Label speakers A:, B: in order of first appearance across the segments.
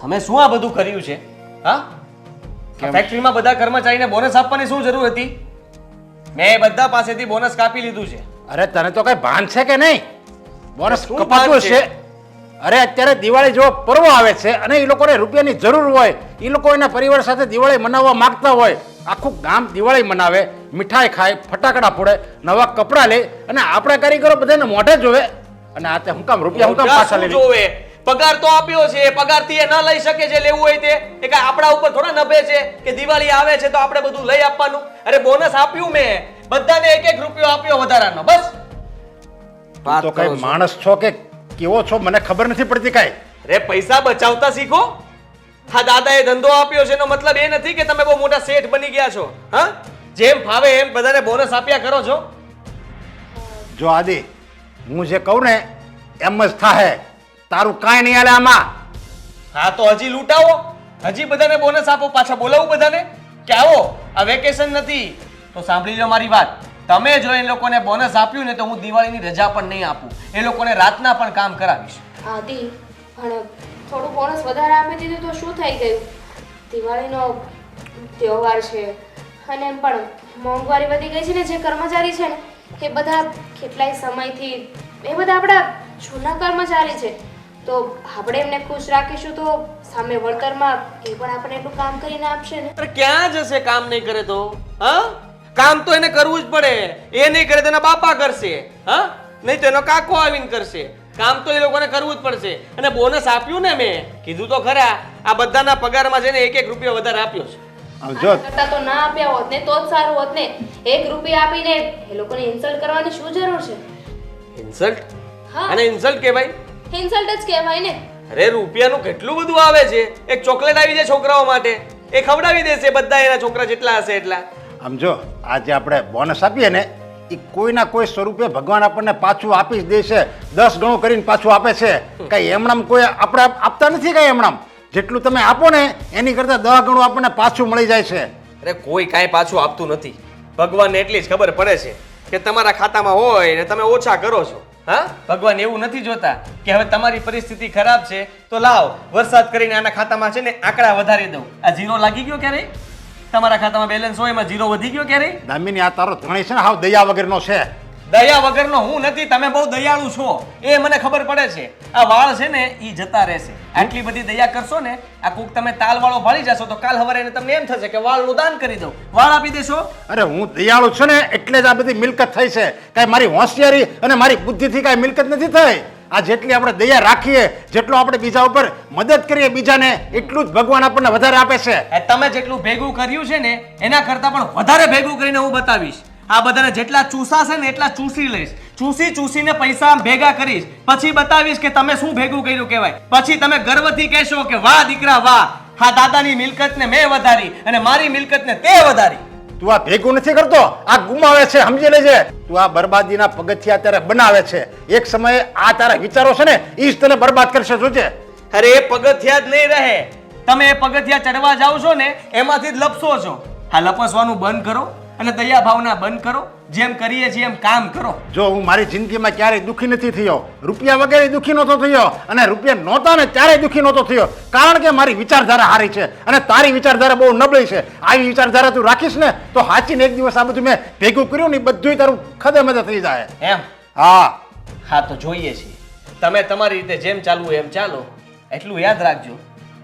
A: તમે શું આ બધું કર્યું છે? હા, ફેક્ટરીમાં બધા કર્મચારીને બોનસ આપવાની શું જરૂર હતી? મેં બધા પાસેથી બોનસ કાપી લીધું છે.
B: અરે તને તો કઈ ભાન છે કે નહીં? બોનસ
A: શું
B: કપાતું
A: ભાન
B: હશે. અરે અત્યારે દિવાળી જેવો પર્વ આવે છે અને એ લોકોને રૂપિયાની જરૂર હોય, એ લોકો એના પરિવાર સાથે દિવાળી મનાવવા માંગતા હોય, આખું ગામ દિવાળી મનાવે, મીઠાઈ ખાય, ફટાકડા ફોડે, નવા કપડાં લે અને આપણા કારીગરો બધાને મોઢે જોવે. અને આ તે હું કામ રૂપિયા હું કામ પાછા
A: શું
B: લેવી?
A: જોવે? પગાર તો આપ્યો છે, પગારથી એ ન લઈ શકે જે લેવું હોય તે. એ કાંઈ આપણા ઉપર થોડા નભે છે કે દિવાળી આવે છે તો આપણે બધું લઈ આપવાનું. અરે બોનસ આપ્યું મેં, બધાને 1-1 રૂપિયો આપ્યો વધારાનો, બસ.
B: તું તો કઈ માણસ છો કે કેવો છો મને ખબર નથી પડતી કાંઈ.
A: અરે પૈસા બચાવતા શીખો. હા, દાદાએ ધંધો આપ્યો છે એનો મતલબ એ નથી કે તમે બહુ મોટા શેઠ બની ગયા છો. હા, જેમ ફાવે એમ બધાને બોનસ આપ્યા કરો છો.
B: જો આદિ, હું જે કહું ને એમ જ થાહે. તારું કાંઈ નહીં હાલે આમાં.
A: હા તો હજી લૂંટાવો, હજી બધાને બોનસ આપો, પાછા બોલાવું બધાને કે આવો, આ વેકેશન નથી. તો સાંભળી લો મારી વાત, તમે જો એ લોકોને બોનસ આપ્યું ને તો હું દિવાળીની રજા પણ નહીં આપું. એ લોકોને રાતના પણ કામ કરાવીશ.
C: આદિ પણ થોડું બોનસ વધારે આપી દીધું તો શું થઈ ગયું? દિવાળીનો તહેવાર છે અને એમ પણ મોંઘવારી વધી ગઈ છે ને. જે કર્મચારી છે ને એ બધા કેટલાય સમયથી એ બધા આપણા જૂના કર્મચારી છે, તો આપણે એમને ખુશ રાખીશું તો સામે વળતરમાં એ પણ આપણે એટલું કામ કરીને આપશે ને.
A: અરે ક્યાં જશે કામ નહીં કરે તો? હા, કામ તો એને કરવું જ પડે. એ નહીં કરે તો એના બાપા કરશે. હા, નહીં તો એનો કાકો આવીને કરશે. કામ તો એ લોકોને કરવું જ પડશે. અને બોનસ આપ્યું ને, મેં કીધું તો ખરા, આ બધાના પગારમાં છે ને 1-1 રૂપિયો વધારે આપ્યો છે.
B: જો
C: કરતા તો ના આપ્યા હોત ને તો જ સારું હોત ને. 1 રૂપિયા આપીને એ લોકોને ઇન્સલ્ટ કરવાની શું જરૂર છે?
A: ઇન્સલ્ટ?
C: હા,
A: અને ઇન્સલ્ટ કહેવાય?
C: ઇન્સલ્ટ જ કહેવાય ને.
A: અરે રૂપિયાનું કેટલું બધું આવે છે. એક ચોકલેટ આવી જાય છોકરાઓ માટે, એ ખવડાવી દેશે બધા એના છોકરા જેટલા હશે એટલા.
B: આમ જો આજે આપણે બોનસ આપીએ ને એ કોઈના કોઈ સ્વરૂપે ભગવાન આપણને પાછું આપી જ દે છે. 10 ગણું કરીને પાછું આપે છે. કઈ એમણામ કોઈ આપણે આપતા નથી. કઈ એમણામ જેટલું તમે આપો ને એની કરતા 10 ગણું આપણને પાછું મળી જાય છે.
A: અરે કોઈ કાંઈ પાછું આપતું નથી. ભગવાનને એટલી જ ખબર પડે છે કે તમારા ખાતામાં હોય ને તમે ઓછા કરો છો. હા, ભગવાન એવું નથી જોતા કે હવે તમારી પરિસ્થિતિ ખરાબ છે તો લાવ વરસાદ કરીને આના ખાતામાં છે ને આંકડા વધારી દઉં. આ ઝીરો લાગી ગયો ક્યારે? તમારા ખાતામાં બેલેન્સ હોય એમાં ઝીરો વધી ગયો ક્યારે?
B: દામિની, આ તારો ધણી છે ને હાવ દયા વગરનો છે.
A: દયા વગરનો હું નથી, તમે બહુ દયાળુ છો એ મને ખબર પડે છે. આ વાળ છે ને એ જતા રહેશે. આટલી બધી દયા કરશો ને, આ કોક તમે તાલ વાળો ભાળી જશો તો કાલ સવારે તમને એમ થશે કે વાળનું દાન કરી દઉં, વાળ આપી દેશો.
B: અરે હું દયાળુ છું ને એટલે જ આ બધી મિલકત થઈ છે. કાંઈ મારી હોશિયારી અને મારી બુદ્ધિથી કાંઈ મિલકત નથી થઈ. આ જેટલી આપણે દયા રાખીએ, જેટલો આપણે બીજા ઉપર મદદ કરીએ બીજાને, એટલું જ ભગવાન આપણને વધારે આપે છે.
A: તમે જેટલું ભેગું કર્યું છે ને એના કરતા પણ વધારે ભેગું કરીને હું બતાવીશ. આ બધાને જેટલા ચૂસાશે ને એટલા ચૂસી લઈશ. ચૂસીને પૈસા ભેગા કરીશ, પછી બતાવીશ કે તમે શું ભેગું કર્યું કહેવાય. પછી તમે ગર્વથી કહેશો કે વાહ દીકરા વાહ, હા દાદાની મિલકતને મેં વધારી અને મારી મિલકતને તે વધારી.
B: તું આ ભેગું નથી કરતો, આ ગુમાવે છે, સમજી લેજે. તું આ બરબાદીના પગથિયા અત્યારે બનાવે છે. એક સમયે આ તારા વિચારો છે ને એ જ તને બરબાદ કરશે, જોજે.
A: અરે એ પગથિયા જ નહીં રહે. તમે એ પગથિયા ચડવા જાઓ છો ને એમાંથી જ લપસો છો. હા, લપસવાનું બંધ કરો અને દયા ભાવના બંધ કરો. જેમ કરીએ છીએ એમ કામ કરો.
B: જો હું મારી જિંદગીમાં ક્યારેય દુઃખી નથી થયો. રૂપિયા વગેરે દુઃખી નહોતો થયો અને રૂપિયા નહોતા ને ત્યારે દુઃખી નહોતો થયો. કારણ કે મારી વિચારધારા સારી છે અને તારી વિચારધારા બહુ નબળી છે. આવી વિચારધારા તું રાખીશ ને તો સાચીને એક દિવસ આ બધું મેં ભેગું કર્યું ને બધું તારું ખદેમદે થઈ જાય.
A: એમ?
B: હા
A: હા, તો જોઈએ છીએ. તમે તમારી રીતે જેમ ચાલવું એમ ચાલો. એટલું યાદ રાખજો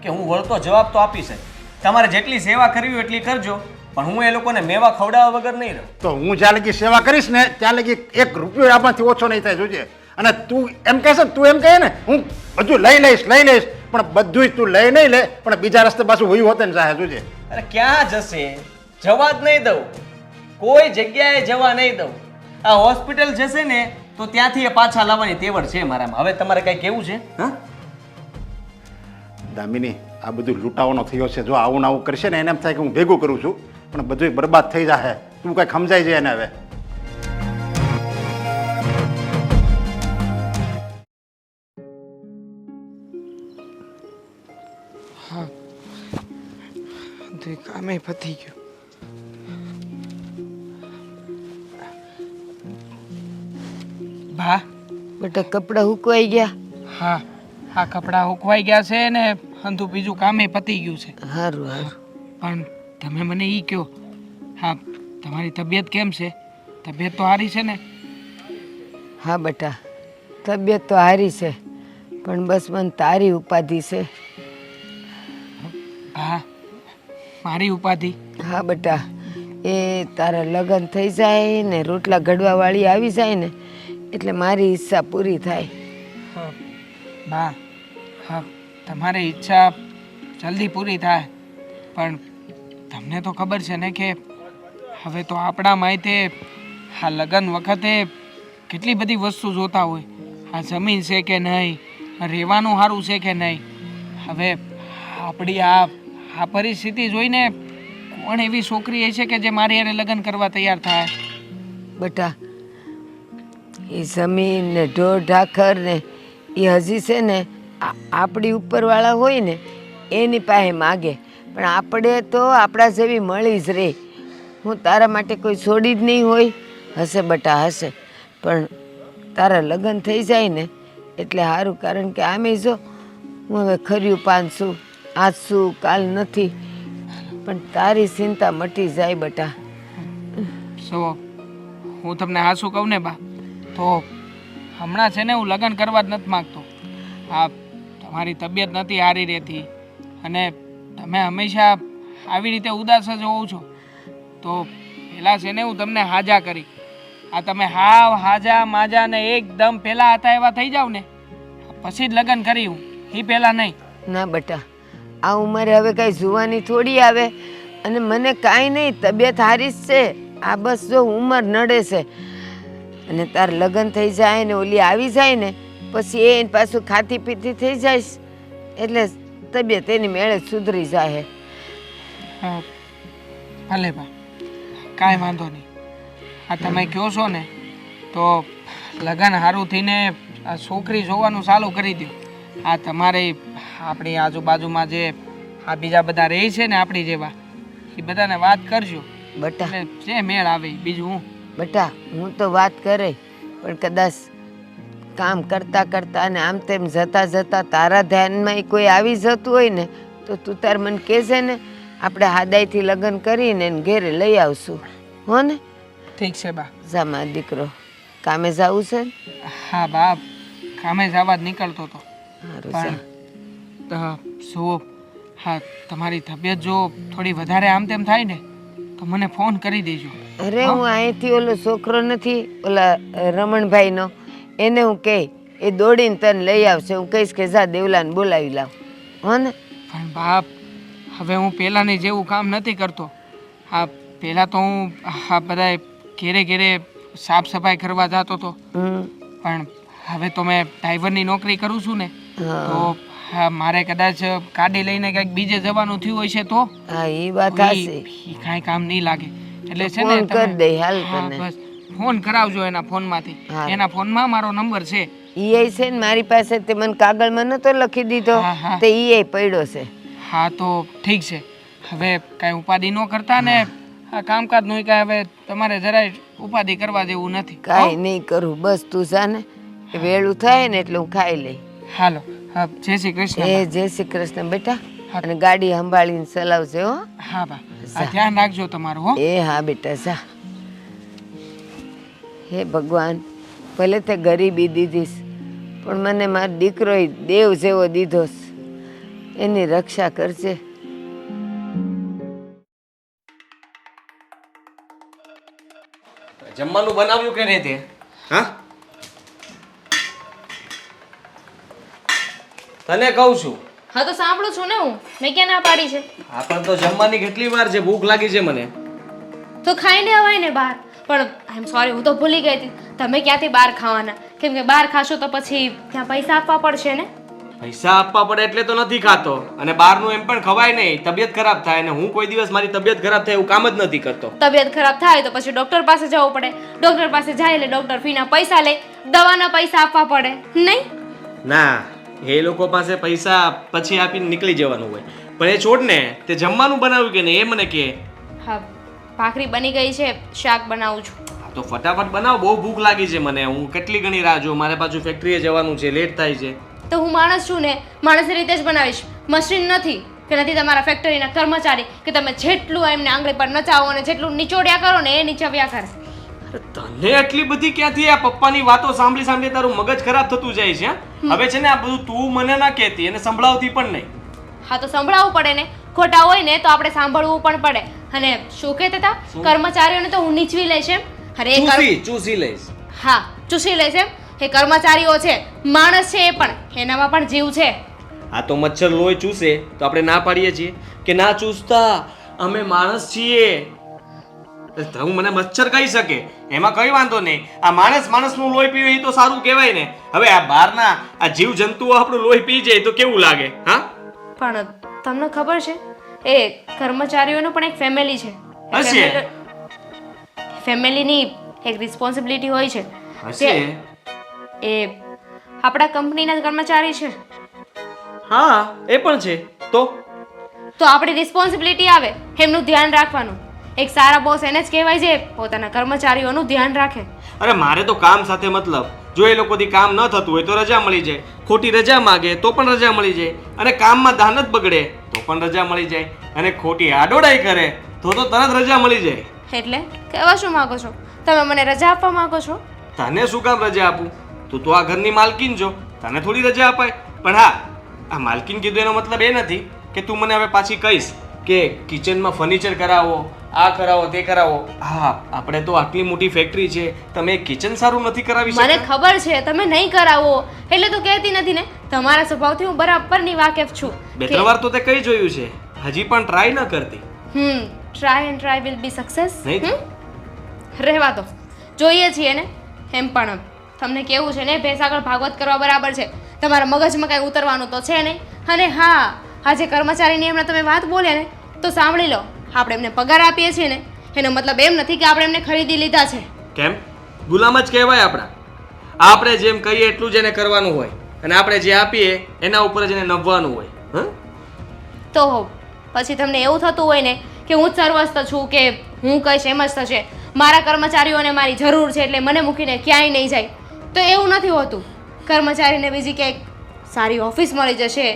A: કે હું વળતો જવાબ તો આપીશ જ. તમારે જેટલી સેવા કરવી હોય એટલી કરજો, પણ હું એ લોકોને મેવા ખવડાવવા વગર નહીં રહું.
B: તો હું જ્યાં લગી સેવા કરીશ ને ત્યાં લગી 1 રૂપિયો આમાંથી ઓછો નહીં થાય, જોજે. અને તું એમ કહેશે તું એમ કહે ને હું બધું લઈ લઈશ, પણ બધું જ તું લઈ નહીં લે, પણ બીજા રસ્તે પાછું હોયું હોતે ને ચાહે, જોજે.
A: અરે ક્યાં જશે? જવા જ નહીં દઉં. કોઈ જગ્યાએ જવા નહીં દઉં. આ હોસ્પિટલ જશે ને તો ત્યાંથી એ પાછા લાવવાની તેવડ છે મારામાં. હવે તમારે કઈ કેવું છે? હા,
B: દામિની, આ બધું લૂંટાવાનો થયો છે. જો આવું આવું કરશે ને એને એમ થાય કે હું ભેગું કરું છું, પણ બધું બરબાદ થઈ જશે. તું કઈ સમજાઈ જાય એને હવે.
D: હા, તો કામે પતી ગયું. ભા,
E: બેટા કપડાં હુકવાઈ ગયા.
D: હા, આ કપડાં હુકવાઈ ગયા છે ને અંધુ બીજું કામે પતી ગયું છે.
E: સારું સારું.
D: પણ તમે મને એ કહો, હા તમારી તબિયત કેમ છે? તબિયત તો સારી છે ને?
E: હા બેટા, તબિયત તો સારી છે, પણ બસ મને તારી ઉપાધિ છે.
D: હા, મારી ઉપાધિ?
E: હા બેટા, એ તારા લગ્ન થઈ જાય ને રોટલા ઘડવાવાળી આવી જાય ને એટલે મારી ઈચ્છા પૂરી થાય.
D: હા, બા, હા તમારી ઈચ્છા જલ્દી પૂરી થાય, પણ તમને તો ખબર છે ને કે હવે તો આપણા માથે આ લગ્ન વખતે કેટલી બધી વસ્તુ જોતા હોય. આ જમીન છે કે નહીં, રહેવાનું સારું છે કે નહીં. હવે આપણી આ પરિસ્થિતિ જોઈને કોણ એવી છોકરી છે કે જે મારી હારે લગ્ન કરવા તૈયાર થાય?
E: બેટા, એ જમીન ને ઢોર ઢાખર ને એ હજી છે ને આપણી ઉપરવાળા હોય ને એની પાસે માગે, પણ આપણે તો આપણા જેવી મળી જ રહે. હું તારા માટે કોઈ છોડી જ નહીં હોય. હશે બેટા હશે, પણ તારા લગ્ન થઈ જાય ને એટલે સારું, કારણ કે આમે જો હું હવે ખર્યું પાન છું, આજ છું કાલ નથી, પણ તારી ચિંતા મટી જાય બેટા.
D: સો હું તમને હા શું કહું ને બા, તો હમણાં છે ને હું લગ્ન કરવા જ નથી માગતો. આ તમારી તબિયત નથી સારી રહેતી અને તમે હંમેશા આવી રીતે ઉદાસ જ હોવ છો, તો પહેલાં છે ને હું તમને હાજા કરી, આ તમે હાવ હાજા માજા ને એકદમ પહેલાં હતા એવા થઈ જાવ ને પછી જ લગ્ન કરી. હું એ પહેલાં નહીં.
E: ના બેટા, આ ઉંમરે હવે કાંઈ જોવાની થોડી આવે, અને મને કાંઈ નહીં, તબિયત સારી જ છે. આ બસ જો ઉંમર નડે છે, અને તાર લગ્ન થઈ જાય ને ઓલી આવી જાય ને પછી એ પાછું ખાતી પીતી થઈ જાય એટલે તબિયત એની મેળે જ સુધરી જાય.
D: હા, ભલે બા, કાંઈ વાંધો નહીં. આ તમે કહો છો ને તો લગ્ન સારું થઈને આ છોકરી જોવાનું ચાલુ કરી દો. આ તમારે આપણી આજુબાજુમાં જે આ બીજા બધા રહે છે ને આપણી જેવા, એ બધાને વાત કરજો
E: બેટા,
D: એટલે જે મેળ આવે બીજું હું.
E: બેટા હું તો વાત કરે, પણ કદાચ કામ કરતા કરતા ને આમ તેમ જતા જતા તારા ધ્યાનમાં કોઈ આવી જતું હોય ને તો તું તાર મને કહેશે ને, આપણે હાદાઈથી લગ્ન કરીને એને ઘેરે લઈ આવશું. હો ને?
D: ઠીક છે બા.
E: જા મારો દીકરો, કામે જવું છે ને?
D: હા બા, કામે જવા જ નીકળતો હતો.
E: સારું જા.
D: પણ જુઓ, હા તમારી તબિયત જો થોડી વધારે આમ તેમ થાય ને તો મને ફોન કરી દેજો.
E: અરે હું અહીંથી ઓલો છોકરો નથી ઓલા રમણભાઈનો, એને હું કહે એ દોડીને તને લઈ આવશે. હું કહીશ કે જા દેવલાને બોલાવી લાવ. હો ને?
D: પણ બાપ, હવે હું પહેલાંની જેવું કામ નથી કરતો. હા, પહેલાં તો હું આ બધા ઘેરે ઘેરે સાફ સફાઈ કરવા જતો હતો, પણ હવે તો મેં ડ્રાઈવરની નોકરી કરું છું ને, તો હા મારે કદાચ ગાડી લઈને કંઈક બીજે જવાનું થયું હોય છે તો
E: હા એ વાત હાચી.
D: કાંઈ કામ નહીં લાગે. એટલે છે ને
E: ફોન કરી દે હાલ
D: હા
E: તને.
D: બસ ફોન કરાવજો એના ફોનમાંથી. એના ફોનમાં મારો નંબર છે.
E: ઈ છે ને મારી પાસે, તે મને કાગળમાં નતો લખી દીધો,
D: હા, હા.
E: તે ઈ પડ્યો છે.
D: હા તો ઠીક છે. હવે કાંઈ ઉપાધિ ન કરતા ને, આ કામકાજનું કાંઈ હવે તમારે જરાય ઉપાધિ કરવા જેવું નથી.
E: કાંઈ નહીં કરું, બસ તું જા ને, વેળું થાય ને એટલે હું ખાઈ લઈ.
D: હાલો, હા જય શ્રી કૃષ્ણ.
E: એ જય શ્રી કૃષ્ણ બેટા, અને ગાડી સંભાળીને ચલાવજે હો.
D: હા બા, આ ધ્યાન રાખજો તમારું હો.
E: એ હા બેટા જા. હે ભગવાન, ભલે તે ગરીબી દીધીશ, પણ મને મારો દીકરો દેવ જેવો દીધો છે. એની રક્ષા કરજે.
A: જમવાનું બનાવ્યું કે નહીં તે? હા, તને કહું છું.
C: હા તો સાંભળું છું ને હું, મેં ક્યાં ના પાડી છે?
A: હા પણ તો જમવાની કેટલી વાર છે, ભૂખ લાગી છે મને.
C: તો ખાઈને અવાય ને બહાર. પણ આઈ એમ સોરી, હું તો ભૂલી ગઈ હતી. તમે ક્યાંથી બહાર ખાવાના? કેમ કે બહાર ખાશો તો પછી ત્યાં પૈસા આપવા પડશે ને.
A: પૈસા આપવા પડે એટલે તો નથી ખાતો, અને બહારનું એમ પણ ખવાય નહીં, તબિયત ખરાબ થાય. અને હું કોઈ દિવસ મારી તબિયત ખરાબ થાય એવું કામ જ નથી કરતો.
C: તબિયત ખરાબ થાય તો પછી ડોક્ટર પાસે જવું પડે. ડોક્ટર પાસે જાય એટલે ડોક્ટર ફીના પૈસા લે, દવાના પૈસા આપવા પડે નહીં?
A: ના, એ લોકો પાસે પૈસા પછી આપીને નીકળી જવાનું હોય. પણ એ છોડ ને, તે જમવાનું બનાવ્યું કે નહીં એ મને કહે.
C: હા, ભાખરી બની ગઈ છે, શાક બનાવું છું.
A: હા તો ફટાફટ બનાવ, બહુ ભૂખ લાગી છે મને. હું કેટલી ઘણી રાહ જોઉં, મારે પાછું ફેક્ટરીએ જવાનું છે, લેટ થાય છે.
C: તો હું માણસ છું ને, માણસની રીતે જ બનાવીશ, મશીન નથી કે નથી તમારા ફેક્ટરીના કર્મચારી કે તમે જેટલું એમને આંગળી પર નચાવો ને જેટલું નીચોડ્યા કરો ને એ નીચવ્યા કરે.
A: અરે તને આટલી બધી ક્યાંથી આ પપ્પાની વાતો સાંભળી સાંભળી તારું મગજ ખરાબ થતું જાય છે હા? હવે છે ને આ બધું તું મને ના કહેતી અને સંભળાવતી પણ નહીં.
C: હા તો સંભળાવવું પડે ને, ખોટા હોય ને તો આપણે સાંભળવું પણ પડે. અને શું કહેતા હતા? કર્મચારીઓને તો હું નીચવી લઈશ એમ? અરે એ
A: ચૂસી લઈશ.
C: હા ચૂસી લઈશ એમ? એ કર્મચારીઓ છે, માણસ છે, એ પણ એનામાં પણ જીવ છે.
A: આ તો મચ્છર લોહી ચૂસે તો આપણે ના પાડીએ છીએ કે ના ચૂસતા, અમે માણસ છીએ. હું મને મચ્છર કહી શકે એમાં કઈ વાંધો નહીં. આ માણસનું લોહી પીવે એ તો સારું કહેવાય ને. હવે આ બહારના આ જીવ જંતુઓ આપણું લોહી પી જાય તો કેવું લાગે? હા
C: પણ તમને ખબર છે એ કર્મચારીઓનું પણ એક ફેમિલી છે.
A: હશે.
C: ફેમિલીની એક રિસ્પોન્સિબિલિટી હોય છે.
A: હશે.
C: એ આપણા કંપનીના જ કર્મચારી છે.
A: હા એ પણ છે. તો
C: આપણી રિસ્પોન્સિબિલિટી આવે એમનું ધ્યાન રાખવાનું. એક સારા બોસ એને જ કહેવાય છે પોતાના કર્મચારીઓનું ધ્યાન રાખે.
A: અરે મારે તો કામ સાથે મતલબ. જો એ લોકોથી કામ ન થતું હોય તો રજા મળી જાય, ખોટી રજા માગે તો પણ રજા મળી જાય, અને કામમાં ધ્યાન જ બગડે તો પણ રજા મળી જાય, અને ખોટી આડોડાઈ કરે તો તરત રજા મળી જાય.
C: એટલે કહેવા શું માંગો છો? તમે મને રજા આપવા માંગો છો?
A: તને શું કામ રજા આપું? તું તો આ ઘરની માલકીન છો, તને થોડી રજા અપાય. પણ હા, આ માલકીન કીધું એનો મતલબ એ નથી કે તું મને હવે પાછી કહીશ કે કિચનમાં ફર્નિચર કરાવો, આ કરાવો, તે કરાવો. હા, આપણે તો આટલી મોટી ફેક્ટરી છે, તમે કિચન સારું નથી કરાવી
C: મને
A: શકતા?
C: ખબર છે તમે નહીં કરાવો એટલે તો કહેતી નથી ને. તમારા સ્વભાવથી હું બરાબરની વાકેફ છું.
A: બે ત્રણ વાર તો તે કઈ જોયું છે, હજી પણ ટ્રાય ન કરતી.
C: Try and try will be success.
A: નહીં?
C: રહેવા દો, જોઈએ છીએ ને. એમ પણ તમને કેવું છે ને, ભેંસ આગળ ભાગવત કરવા બરાબર છે. તમારા મગજમાં કાંઈ ઉતરવાનું તો છે નહીં. અને હા, આ જે કર્મચારીની એમને તમે વાત બોલે ને તો સાંભળી લો. આપણે એમને પગાર આપીએ છીએ ને એનો મતલબ એમ નથી કે આપણે એમને ખરીદી લીધા છે.
A: કેમ? ગુલામ જ કહેવાય આપણા. આપણે જેમ કહીએ એટલું જ એને કરવાનું હોય, અને આપણે જે આપીએ એના ઉપર જ એને નભવાનું હોય. હ?
C: તો પછી તમને એવું થતું હોય ને કે હું જ સર્વસ્થ છું, કે હું કહીશ એમ જ થશે, મારા કર્મચારીઓને મારી જરૂર છે એટલે મને મૂકીને ક્યાંય નહીં જાય. તો એવું નથી હોતું. કર્મચારીને બીજી ક્યાંક સારી ઓફિસ મળી જશે,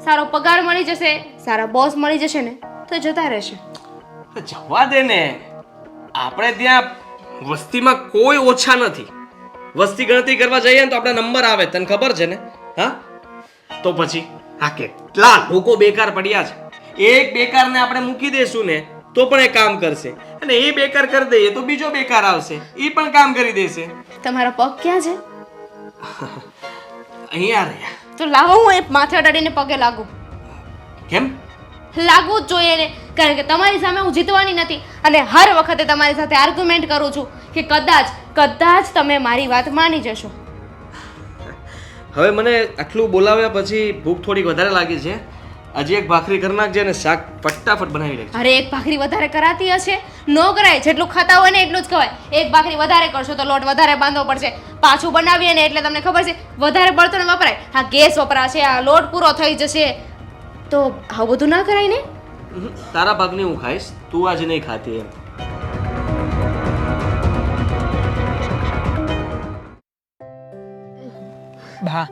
C: સારો પગાર મળી જશે, સારા બોસ મળી જશે ને તો જતા રહેશે.
A: જવા દે ને. આપણે ત્યાં વસ્તીમાં કોઈ ઓછા નથી. વસ્તી ગણતરી કરવા જઈએ ને તો આપણા નંબર આવે, તને ખબર છે ને? હા, તો પછી આ કેટલા લોકો બેકાર પડ્યા છે. એક બેકારને આપણે મૂકી દેશું ને તો પણ એ કામ કરશે, અને એ બેકાર કરી દઈએ તો બીજો બેકાર આવશે, એ પણ કામ કરી દેશે.
C: તમારા પગ ક્યાં છે?
A: અહીંયા રહ્યા.
C: તો લાવો હું એ માથે અડાડીને પગે લાગુ.
A: કેમ?
C: લાગવું જ જોઈએ ને, કારણ કે તમારી સામે હું જીતવાની નથી, અને હર વખતે તમારી સાથે આર્ગ્યુમેન્ટ કરું છું કે કદાચ તમે મારી વાત માની જશો.
A: હવે મને આટલું બોલાવ્યા પછી ભૂખ થોડીક વધારે લાગી છે. હજી એક ભાખરી કરી નાખજે અને શાક ફટાફટ બનાવી લેજે.
C: અરે એક ભાખરી વધારે કરાતી હશે? નો કરાય. જેટલું ખાતા હોય ને એટલું જ ખવાય. એક ભાખરી વધારે કરશો તો લોટ વધારે બાંધવો પડશે. પાછું બનાવીએ ને એટલે તમને ખબર છે વધારે બળતણ વપરાય, આ ગેસ વપરાશે, આ લોટ પૂરો થઈ જશે. તો આવું બધું ના કરાય ને.
A: તારા ભાગની હું ખાઈશ, તું આજે નહીં ખાતી એમ.
D: બા,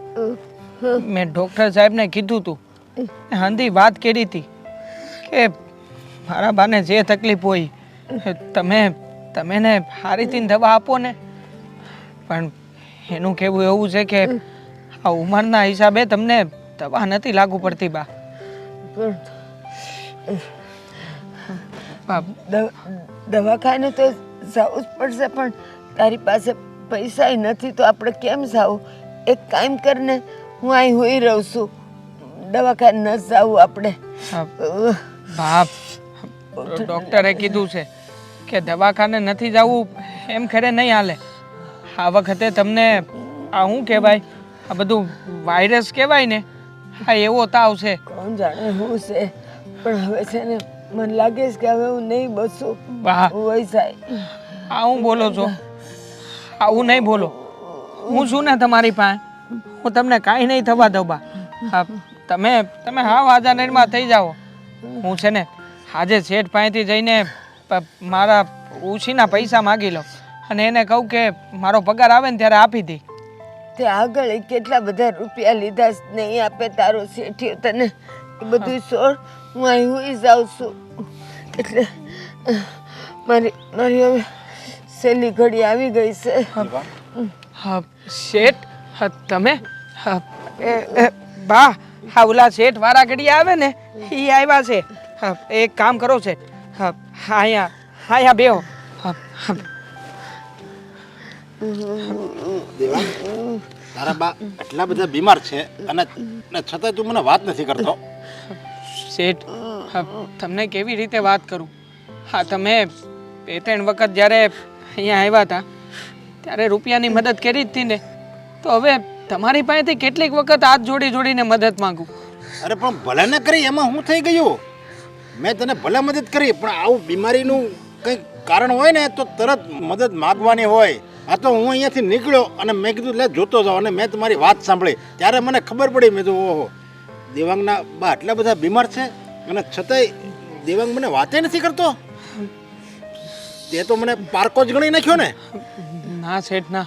D: મેં ડૉક્ટર સાહેબને કીધું હતું, હંધી વાત કરી હતી કે મારા બાને જે તકલીફ હોય તમે ને સારીથી દવા આપો ને. પણ એનું કહેવું એવું છે કે આ ઉંમરના હિસાબે તમને દવા નથી લાગુ પડતી બા.
E: દવાખાને તો જવું જ પડશે, પણ તારી પાસે પૈસા નથી તો આપણે કેમ જાવું? એક કામ કરીને હું અહીં હોઈ રહું છું, દવાખાને ન જવું આપણે.
D: બાપ, ડૉક્ટરે કીધું છે કે દવાખાને નથી જવું એમ ખરે નહીં હાલે. આ વખતે તમને આ શું કહેવાય, આ બધું વાયરસ કહેવાય ને, હા એવો તાવ છે.
E: કોણ જાણે શું છે, પણ હવે છે ને મને લાગે છે કે હવે હું નહીં બસું.
D: બા,
E: હોય સાહેબ,
D: આ હું બોલો છો? આવું નહીં બોલો. હું છું ને તમારી પાસે, હું તમને કાંઈ નહીં થવા દઉં બા. હા, તમે હા વાજાનેરમાં થઈ જાઓ. હું છે ને આજે શેઠ પાસેથી જઈને મારા ઉછીના પૈસા માગી લઉં, અને એને કહું કે મારો પગાર આવે ને ત્યારે આપી દે.
E: તે આગળ કેટલા બધા રૂપિયા લીધા છે, નહીં આપે તારો શેઠિયો તને, એ બધું છોડ, હું અહીં હોઈ જાઉં છું. એટલે મારી મારી હવે છેલ્લી ઘડી આવી ગઈ છે.
D: હા શેઠ, હા તમે, હા બા, હા ઓલા શેઠ વાળા ઘડી આવે ને એ આવ્યા છે. હા એક કામ કરો શેઠ, હા અહીંયા બેહો. હા હા
B: તારા બા એટલા બધા બીમાર છે અને છતાંય તું મને વાત નથી કરતો.
D: શેઠ, હા તમને કેવી રીતે વાત કરું? હા તમે 2-3 વખત જ્યારે અહીંયા આવ્યા હતા ત્યારે રૂપિયાની મદદ કરી જ હતી ને, તો હવે તમારી પાસેથી કેટલીક વખત હાથ જોડીને મદદ માંગુ.
B: અરે પણ ભલે ને કરી એમાં હું થઈ ગયું? મેં તને ભલે મદદ કરી, પણ આવું બીમારીનું કંઈક કારણ હોય ને તો તરત મદદ માગવાની હોય. આ તો હું અહીંયાથી નીકળ્યો અને મેં કીધું લે જોતો જાઉં, અને મેં તમારી વાત સાંભળી ત્યારે મને ખબર પડી. મેં તો ઓહો, દેવાંગના બા આટલા બધા બીમાર છે અને છતાંય દેવાંગ મને વાતે નથી કરતો. તે તો મને પારકો જ ગણી નાખ્યો ને.
D: ના શેઠ ના,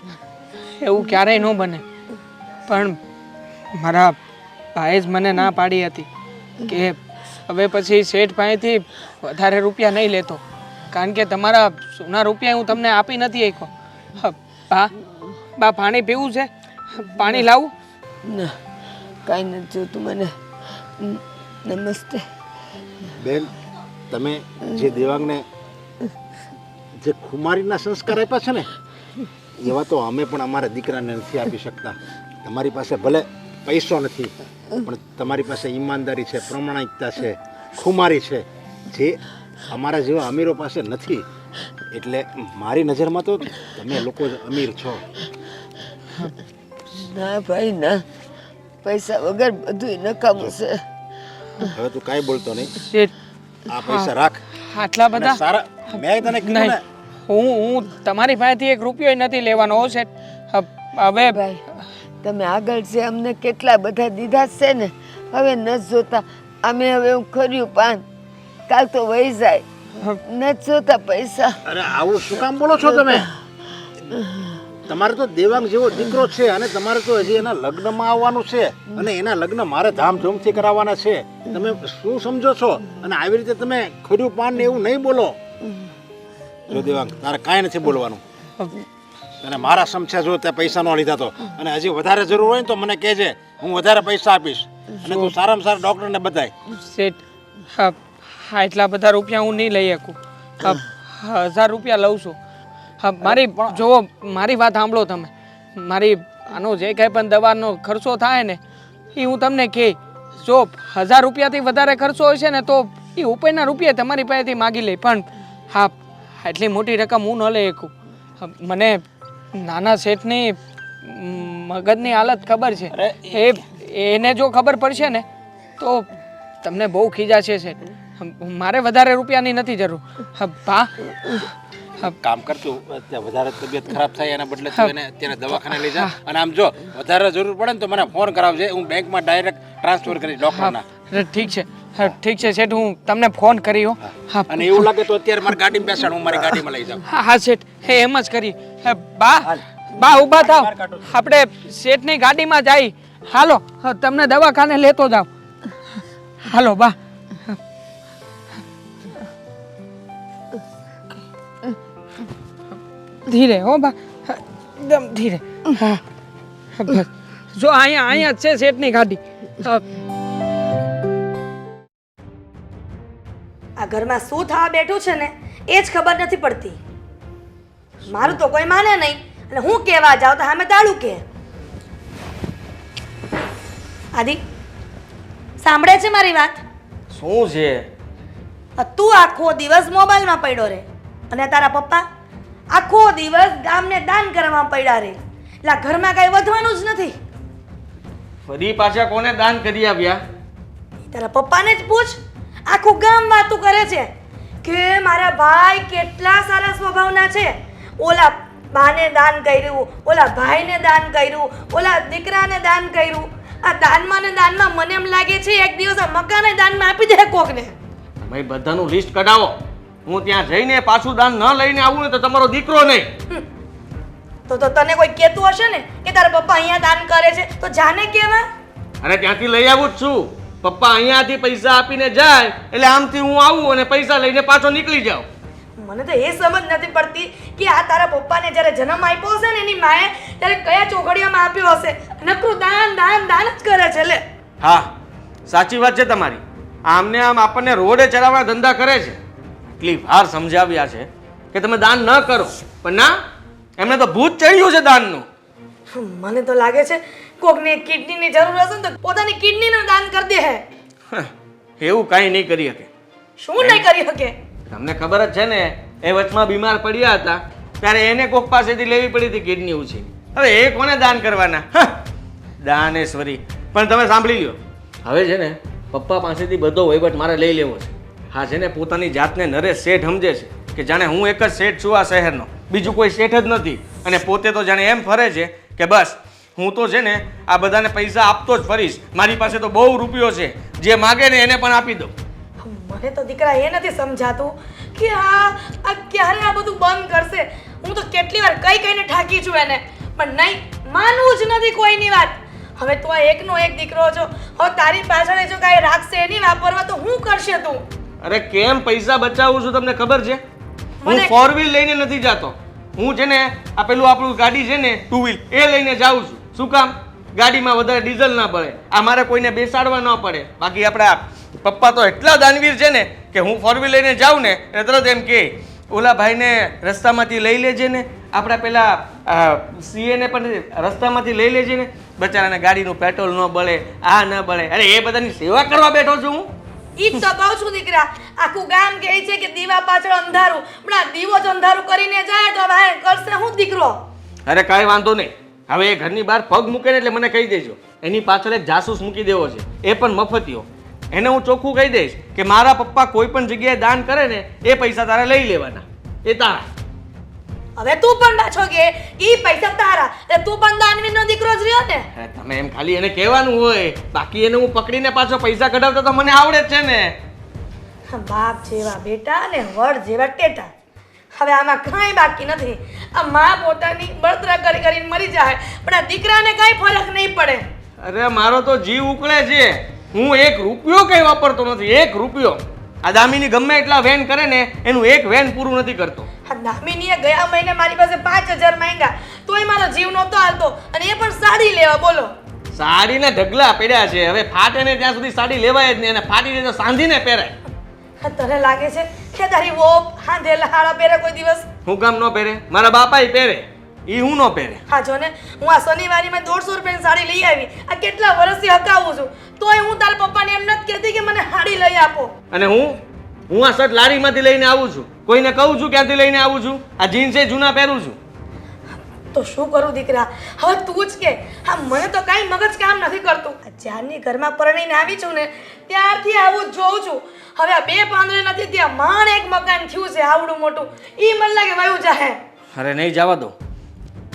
D: એવું ક્યારેય ન બને. પણ મારા ભાઈએ જ મને ના પાડી હતી કે હવે પછી શેઠ પાસેથી વધારે રૂપિયા નહીં લેતો, કારણ કે તમારા સોના રૂપિયા હું તમને આપી નથી શક્યો. બા પાણી પીવું છે? પાણી લાવું?
E: ના, કાંઈ નથી જોતું મને. નમસ્તે.
B: બેન, તમે જે દેવાંગને જે ખુમારીના સંસ્કાર આપ્યા છે ને, એવા તો અમે પણ અમારા દીકરાને નથી આપી શકતા. તમારી પાસે ભલે પૈસો નથી, પણ તમારી પાસે ઈમાનદારી છે, પ્રમાણિકતા છે, ખુમારી છે, જે અમારા જેવા અમીરો પાસે નથી. એટલે મારી નજરમાં તો તમે લોકો જ અમીર છો.
E: ના ભાઈ ના, પૈસા વગર બધું નકામું છે.
B: હવે તું કાંઈ બોલતો નહીં.
D: શેઠ,
B: આ પૈસા રાખ.
D: આટલા
B: અને
D: બધા
B: સારા મેં તને કીધું
D: નહીં,
B: ને.
D: હું તમારી પાસેથી 1 રૂપિયો નથી લેવાનો હો શેઠ. હવે
E: ભાઈ, તમે આગળ જે અમને કેટલા બધા દીધા છે ને, હવે નથી જોતા. અમે હવે હું ખર્યું પાન, કાલ તો વહી જાય. નથી જોતા પૈસા.
B: અરે આવું શું કામ બોલો છો તમે? તમારે તો દેવાંગ જેવો દીકરો છે અને તમારે તો હજી એના લગ્નમાં આવવાનું છે, અને એના લગ્ન મારે ધામધૂમથી કરાવવાના છે. તમે શું સમજો છો? અને આવી રીતે તમે ખર્યું પાન ને એવું નહીં બોલો. જો દેવાંગ, તારે કાંઈ નથી બોલવાનું. અને મારા સમસ્યા જો ત્યાં પૈસા ન લીધા તો, અને હજી વધારે જરૂર હોય ને તો મને કહેજે, હું વધારે પૈસા આપીશ. અને તું સારામાં સારા ડૉક્ટરને બતાય.
D: શેઠ, હા એટલા બધા રૂપિયા હું નહીં લઈ શકું. 1000 રૂપિયા લઉં છું. હા મારી જુઓ, મારી વાત સાંભળો તમે. મારી આનો જે કંઈ પણ દવાનો ખર્ચો થાય ને એ હું તમને કહે. જો 1000 રૂપિયાથી વધારે ખર્ચો હોય છે ને તો એ ઉપરના રૂપિયા તમારી પાસેથી માગી લે, પણ હા એટલી મોટી રકમ હું ન લઈ શકું. મને નાના શેઠની મગજની હાલત ખબર છે. એને જો ખબર પડશે ને તો તમને બહુ ખીજાશે શેઠ. મારે વધારે રૂપિયાની નથી જરૂર. બા
B: કામ કરતું અત્યારે વધારે તબિયત ખરાબ થાય એના બદલે તું એને અત્યારે દવાખાને લઈ જા. અને આમ જો વધારે જરૂર પડે ને તો મને ફોન કરાવજે, હું બેંકમાં ડાયરેક્ટ ટ્રાન્સફર કરીશ ડૉક્ટરના.
D: ઠીક છે, ઠીક છે શેઠ, હું તમને ફોન કર્યો. હા
B: અને એવું લાગે તો અત્યારે મારી ગાડીમાં બેસાડ, હું મારી ગાડીમાં લઈ જાઉં.
D: હા શેઠ, એમ જ કરી. બા ઊભા થાવ, આપણે શેઠની ગાડીમાં જઈ. હાલો, તમને દવાખાને લેતો જાવ. હાલો બા. ધીરે હો બા, એકદમ ધીરે. હા બસ, જો અહીંયા જ છે શેઠની ગાડી.
F: આ ઘરમાં શું થવા બેઠું છે ને એ જ ખબર નથી પડતી. મારું તો કોઈ માને નહીં, અને હું કહેવા જાઉં તો સામે તાળું કે. આદિ, સાંભળે છે મારી વાત?
A: શું છે?
F: તું આખો દિવસ મોબાઈલમાં પડ્યો રહે, અને તારા પપ્પા આખો દિવસ ગામને દાન કરવામાં પડ્યા રહે. એટલે ઘરમાં કાંઈ વધવાનું જ નથી.
A: ફરી પાછા કોને દાન કરી આવ્યા?
F: તારા પપ્પાને જ પૂછ. આખું ગામ વાતું કરે છે કે મારા ભાઈ કેટલા સારા સ્વભાવના છે. ઓલા બાને દાન કર્યું, ઓલા ભાઈને દાન કર્યું, ઓલા દીકરાને દાન કર્યું. આ દાનમાં ને દાનમાં મને એમ લાગે છે એક દિવસ આ મકાને દાનમાં આપી દે કોકને.
A: ભાઈ બધાનું લિસ્ટ કઢાવો. હું ત્યાં જઈને પાછું દાન ન લઈને આવું ને તો તમારો દીકરો નહીં.
F: તો તો તને કોઈ કહેતું હશે ને કે તારા પપ્પા અહીંયા દાન કરે છે તો જાને કેવા.
A: અરે ત્યાંથી લઈ આવું જ છું. પપ્પા અહીંયાથી પૈસા આપીને જાય એટલે આમથી હું આવું અને પૈસા લઈને પાછો નીકળી જાઉં.
F: મને તો એ સમજ નથી પડતી કે આ તારા પપ્પાને જ્યારે જન્મ આપ્યો હશે ને એની માએ ત્યારે કયા ચોઘડિયામાં આપ્યો હશે. નકરું દાન દાન દાન જ કરે છે લે.
A: હા, સાચી વાત છે તમારી. આમને આમ આપણને રોડે ચડાવવા ધંધા કરે છે. એટલી વાર સમજાવ્યા છે કે તમે દાન ન કરો, પણ ના, એમને તો ભૂત ચડ્યું છે દાનનું.
F: મને તો લાગે છે કોકને કિડનીની જરૂર હશે ને તો પોતાની કિડનીનું દાન કરી દે હે.
A: એવું કાંઈ નહીં કરી શકે.
F: શું નહીં કરી શકે?
A: તમને ખબર જ છે ને, એ વચમાં બીમાર પડ્યા હતા ત્યારે એને કોક પાસેથી લેવી પડી હતી કિડની ઉછી. હવે એ કોને દાન કરવાના? દાનેશ્વરી. પણ તમે સાંભળી લો, હવે છે ને પપ્પા પાસેથી બધો વહીવટ મારે લઈ લેવો છે. હા છે ને, પોતાની જાતને નરેશ શેઠ સમજે છે કે જાણે હું એક જ શેઠ છું આ શહેરનો, બીજું કોઈ શેઠ જ નથી. અને પોતે તો જાણે એમ ફરે છે કે બસ હું તો છે ને આ બધાને પૈસા આપતો જ ફરીશ, મારી પાસે તો બહુ રૂપિયો છે, જે માગે ને એને પણ આપી દઉં.
F: મને તો દીકરા એ નથી સમજાતું કે આ ક્યારે આ બધું બંધ કરશે. હું તો કેટલી વાર કઈને ઠાકી છું એને, પણ નહીં, માનવું જ નથી કોઈની વાત. હવે તું આ એકનો એક દીકરો છો, હવે તારી પાછળ જો કાંઈ રાખશે એની વાપરવા તો હું કરશે તું?
A: અરે કેમ પૈસા બચાવું છું તમને ખબર છે? હું ફોર વ્હીલ લઈને નથી જતો. હું છે ને આ પેલું આપણું ગાડી છે ને ટુ વ્હીલ એ લઈને જાઉં છું. શું કામ? ગાડીમાં વધારે ડીઝલ ના પડે, આ મારે કોઈને બેસાડવા ન પડે. બાકી આપણા પપ્પા તો એટલા દાનવીર છે ને કે હું ફોર વ્હીલ લઈને જાઉં ને એટલે તરત એમ કે ઓલા ભાઈને રસ્તામાંથી લઈ લેજે ને, આપણા પેલા સીએ ને પણ રસ્તામાંથી લઈ લેજે ને, બચારાને ગાડીનું પેટ્રોલ ન બળે, આ ન બળે. અરે એ બધાની સેવા કરવા બેઠો છું હું.
F: ઈ જ તો કહું છું દીકરા, આખું ગામ કહે છે કે દીવા પાછળ અંધારું, પણ આ દીવો જ અંધારું કરીને જાય તો હવે કરશે હું દીકરો?
A: અરે કાંઈ વાંધો નહીં, હવે એ ઘરની બહાર પગ મૂકે ને એટલે મને કહી દેજો. એની પાછળ એક જાસૂસ મૂકી દેવો છે, એ પણ મફતિયો. એને હું ચોખ્ખું કહી દઈશ કે મારા પપ્પા કોઈ પણ જગ્યાએ દાન કરે ને એ પૈસા તારે લઈ લેવાના, એ તારા.
F: હવે તું પણ પાછો કે ઈ પૈસા તારા, એટલે તું પણ દાનવીરનો દીકરો જ રહ્યો ને.
A: તમે એમ ખાલી એને કહેવાનું હોય, બાકી એને હું પકડીને પાછો પૈસા કઢાવતો તો મને આવડે જ છે ને.
F: બાપ જેવા બેટા અને વડ જેવા ટેટા. હવે આમાં કાંઈ બાકી નથી. આ માં પોતાની બળતરા કરી કરીને મરી જાય, પણ આ દીકરાને કાંઈ ફરક નહીં પડે.
A: અરે મારો તો જીવ ઉકળે છે. હું એક રૂપિયો કઈ વાપરતો નથી, એક રૂપિયો. આ દામિની ગમે એટલા વેન કરે ને એનું એક વેન પૂરું નથી કરતો.
F: આ દામિનીએ ગયા મહિને મારી પાસે 5000 માંગ્યા, તોય મારો જીવ નહોતો હાલતો, અને એ પણ સાડી લેવા. બોલો,
A: સાડીને ઢગલા પડ્યા છે. હવે ફાટે ને ત્યાં સુધી સાડી લેવાય જ નહીં, અને ફાટી જાય તો સાંધીને પહેરાય.
F: તને લાગે છે કે તારી વો હાંધેલા હાડા પહેરે કોઈ દિવસ?
A: હું કામ ન પહેરે? મારા બાપાય પહેરે, ઈ હું ન પહેરે.
F: હા જો ને, હું આ શનિવારીમાં 150 રૂપિયાની સાડી લઈ આવી. આ કેટલા વર્ષથી હકાવું છું, તોય હું તારા પપ્પાને એમ નથી કહેતી કે મને સાડી લઈ આપો.
A: અને હું આ શર્ટ લારીમાંથી લઈને આવું છું, કોઈને કહું છું ક્યાંથી લઈને આવું છું, આ જીન્સ એ જૂના પહેરું છું.
F: તો શું કરું દીકરા? હવે તું જ કે. હા, મને તો કાંઈ મગજ કામ નથી કરતું. જ્યારની ઘરમાં પરણીને આવી છું ને ત્યારથી આવું જ જોઉં છું. હવે આ 2 પાંદડે નથી ત્યાં માંડ એક મકાન થયું છે આવડું મોટું, ઈ મને લાગે વયું જાહે.
A: અરે નહીં જવા દો,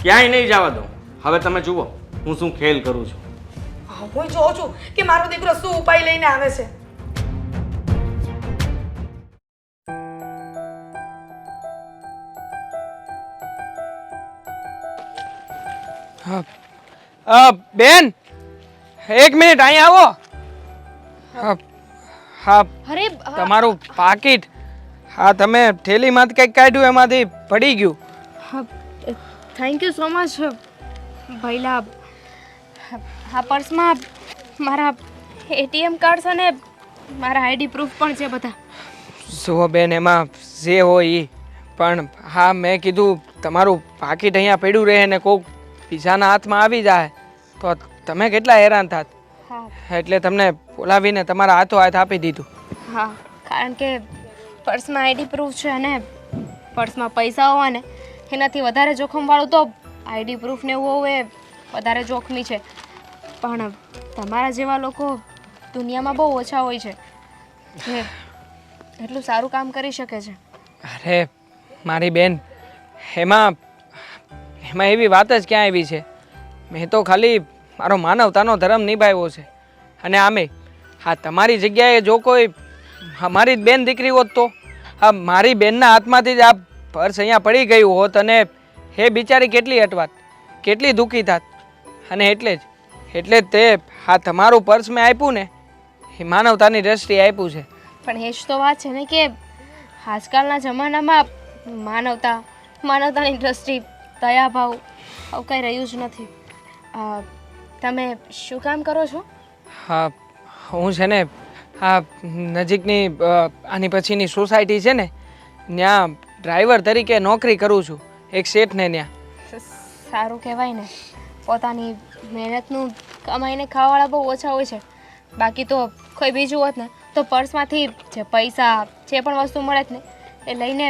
A: ક્યાંય નહીં જવા દો. હવે તમે જુઓ હું શું ખેલ કરું છું.
F: હું જોઉં છું કે મારો દીકરો શું ઉપાય લઈને આવે છે.
D: બેન, એક મિનિટ અહીં આવો. હા,
C: અરે
D: તમારું પાકીટ. હા, તમે થેલીમાંથી કંઈક કાઢ્યું એમાંથી પડી ગયું.
C: થેન્ક યુ સો મચ ભૈલા. આ પર્સમાં મારા એટીએમ કાર્ડ્સ અને મારા આઈડી પ્રૂફ પણ છે બધા.
D: જુઓ બેન, એમાં જે હોય એ. પણ હા, મેં કીધું તમારું પાકીટ અહીંયા પડ્યું રહે ને કોઈક બીજાના હાથમાં આવી જાય તો તમે કેટલા હેરાન થાત. એટલે તમને બોલાવીને તમારા હાથો હાથ આપી દીધું.
C: હા, કારણ કે પર્સમાં આઈડી પ્રૂફ છે અને પર્સમાં પૈસા હોવા ને એનાથી વધારે જોખમવાળું તો આઈડી પ્રૂફ ને એવું હોવું એ વધારે જોખમી છે. પણ તમારા જેવા લોકો દુનિયામાં બહુ ઓછા હોય છે જે એટલું સારું કામ કરી શકે છે.
D: અરે મારી બેન, એમાં એવી વાત જ ક્યાં આવી છે? મેં તો ખાલી મારો માનવતાનો ધર્મ નિભાવ્યો છે. અને આમે હા, તમારી જગ્યાએ જો કોઈ અમારી જ બેન દીકરી હોત તો હા, મારી બેનના હાથમાંથી જ આ પર્સ અહીંયા પડી ગયું હોત અને હે બિચારી કેટલી અટવાત, કેટલી દુઃખી થાત. અને એટલે જ તે આ તમારું પર્સ મેં આપ્યું ને એ માનવતાની દ્રષ્ટિએ આપ્યું છે.
C: પણ એ જ તો વાત છે ને કે આજકાલના જમાનામાં માનવતાની દ્રષ્ટિ, દયાભાવ આવું કંઈ રહ્યું જ નથી. તમે શું કામ કરો છો?
D: હા, હું છે ને આ નજીકની આની પછીની સોસાયટી છે ને ત્યાં ડ્રાઈવર તરીકે નોકરી કરું છું એક શેઠને ત્યાં.
C: સારું કહેવાય ને. પોતાની મહેનતનું કમાઈને ખાવાવાળા બહુ ઓછા હોય છે. બાકી તો કોઈ બીજું હોત ને તો પર્સમાંથી જે પૈસા જે પણ વસ્તુ મળે ને એ લઈને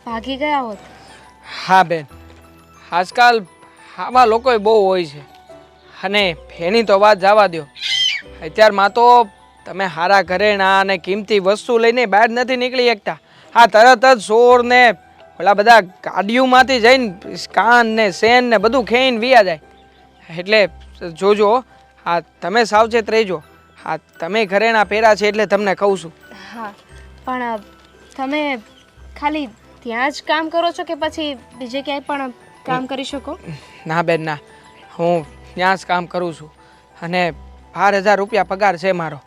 C: ભાગી ગયા હોત.
D: હા બેન, આજકાલ આવા લોકો બહુ હોય છે. અને એની તો વાત જવા દો. અત્યારમાં તો તમે સારા ઘરેણા અને કિંમતી વસ્તુ લઈને બહાર નથી નીકળી શકતા. આ તરત જ ચોર ને ઓલા બધા ગાડીઓમાંથી જઈને કાન ને સેન ને બધું ખેઈને વિયા જાય. એટલે જોજો, હા તમે સાવચેત રહેજો. હા, તમે ઘરેણા પહેર્યા છે એટલે તમને કહું છું.
C: હા, પણ તમે ખાલી ત્યાં જ કામ કરો છો કે પછી બીજે ક્યાંય પણ કામ કરી શકો?
D: ના બેન ના, હું ત્યાં જ કામ કરું છું અને 12,000 રૂપિયા પગાર છે મારો.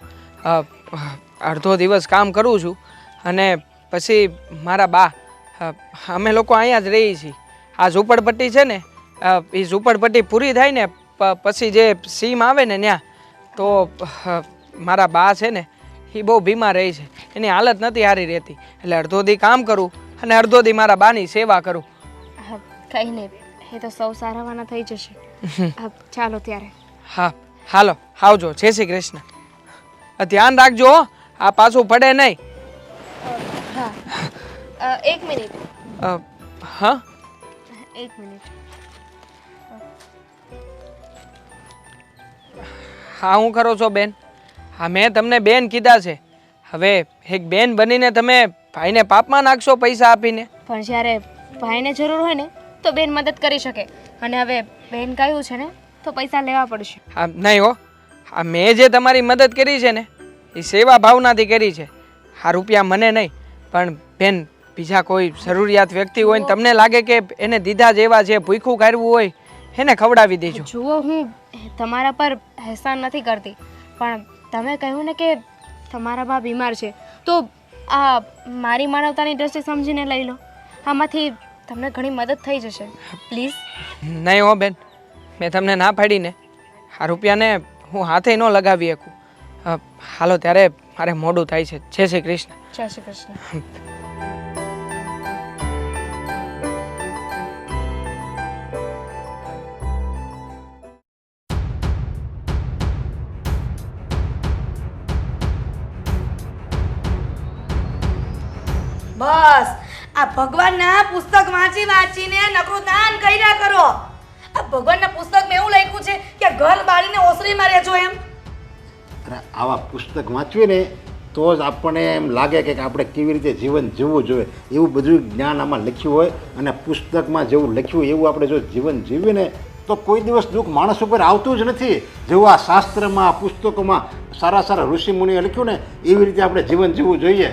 D: અડધો દિવસ કામ કરું છું અને પછી મારા બા અમે લોકો અહીંયા જ રહીએ છીએ. આ ઝૂંપડપટ્ટી છે ને એ ઝૂંપડપટ્ટી પૂરી થાય ને પછી જે સીમ આવે ને ત્યાં તો મારા બા છે ને એ બહુ બીમાર રહી છે. એની હાલત નથી સારી રહેતી. એટલે અડધો દી કામ કરું અને અડધો દી મારા બાની સેવા કરું.
C: કંઈ નહીં, એ તો સૌ સારાવાના થઈ જશે. ચાલો ત્યારે.
D: હા હાલો, આવજો. જય શ્રી કૃષ્ણ. ધ્યાન રાખજો, આ પાછું પડે નહીં.
C: હા, એક મિનિટ.
D: હા,
C: એક મિનિટ.
D: હા, હું કરો છો બેન? હા, મેં તમને બેન કીધા છે. હવે એક બેન બનીને તમે ભાઈને પાપમાં નાખશો પૈસા આપીને?
C: પણ જ્યારે ભાઈને જરૂર હોય ને તો બેન મદદ કરી શકે. અને હવે બેન કહ્યું છે ને તો પૈસા લેવા પડશે.
D: હા નહીં હો, આ મેં જે તમારી મદદ કરી છે ને એ સેવા ભાવનાથી કરી છે. આ રૂપિયા મને નહીં પણ બેન બીજા કોઈ જરૂરિયાત વ્યક્તિ હોય ને તમને લાગે કે એને દીધા જેવા છે, ભૂખ્યું કાઢવું હોય એને ખવડાવી દેજો.
C: જુઓ, હું તમારા પર અહેસાન નથી કરતી, પણ તમે કહ્યું ને કે તમારા બા બીમાર છે તો આ મારી માનવતાની દ્રષ્ટિ સમજીને લઈ લો. આમાંથી તમને ઘણી મદદ થઈ જશે. પ્લીઝ.
D: નહીં હો બેન, મેં તમને ના પાડીને આ રૂપિયાને હું હાથે ન લગાવી શકું. હાલો ત્યારે મારે મોડું થાય છે. જય શ્રી કૃષ્ણ.
C: જય શ્રી કૃષ્ણ.
F: બસ આ ભગવાનના પુસ્તક વાંચીને નકરું દાન કર્યા કરો. આ ભગવાનના પુસ્તકમાં એવું લખ્યું છે કે ઘર બાળીને ઓસરીમાં રહેજો એમ.
B: અને આવા પુસ્તક વાંચવીએ ને તો જ આપણને એમ લાગે કે આપણે કેવી રીતે જીવન જીવવું જોઈએ એવું બધું જ્ઞાન આમાં લખ્યું હોય. અને પુસ્તકમાં જેવું લખ્યું એવું આપણે જો જીવન જીવીએ ને તો કોઈ દિવસ દુઃખ માણસ ઉપર આવતું જ નથી. જેવું આ શાસ્ત્રમાં પુસ્તકોમાં સારા સારા ઋષિમુનિએ લખ્યું ને એવી રીતે આપણે જીવન જીવવું જોઈએ.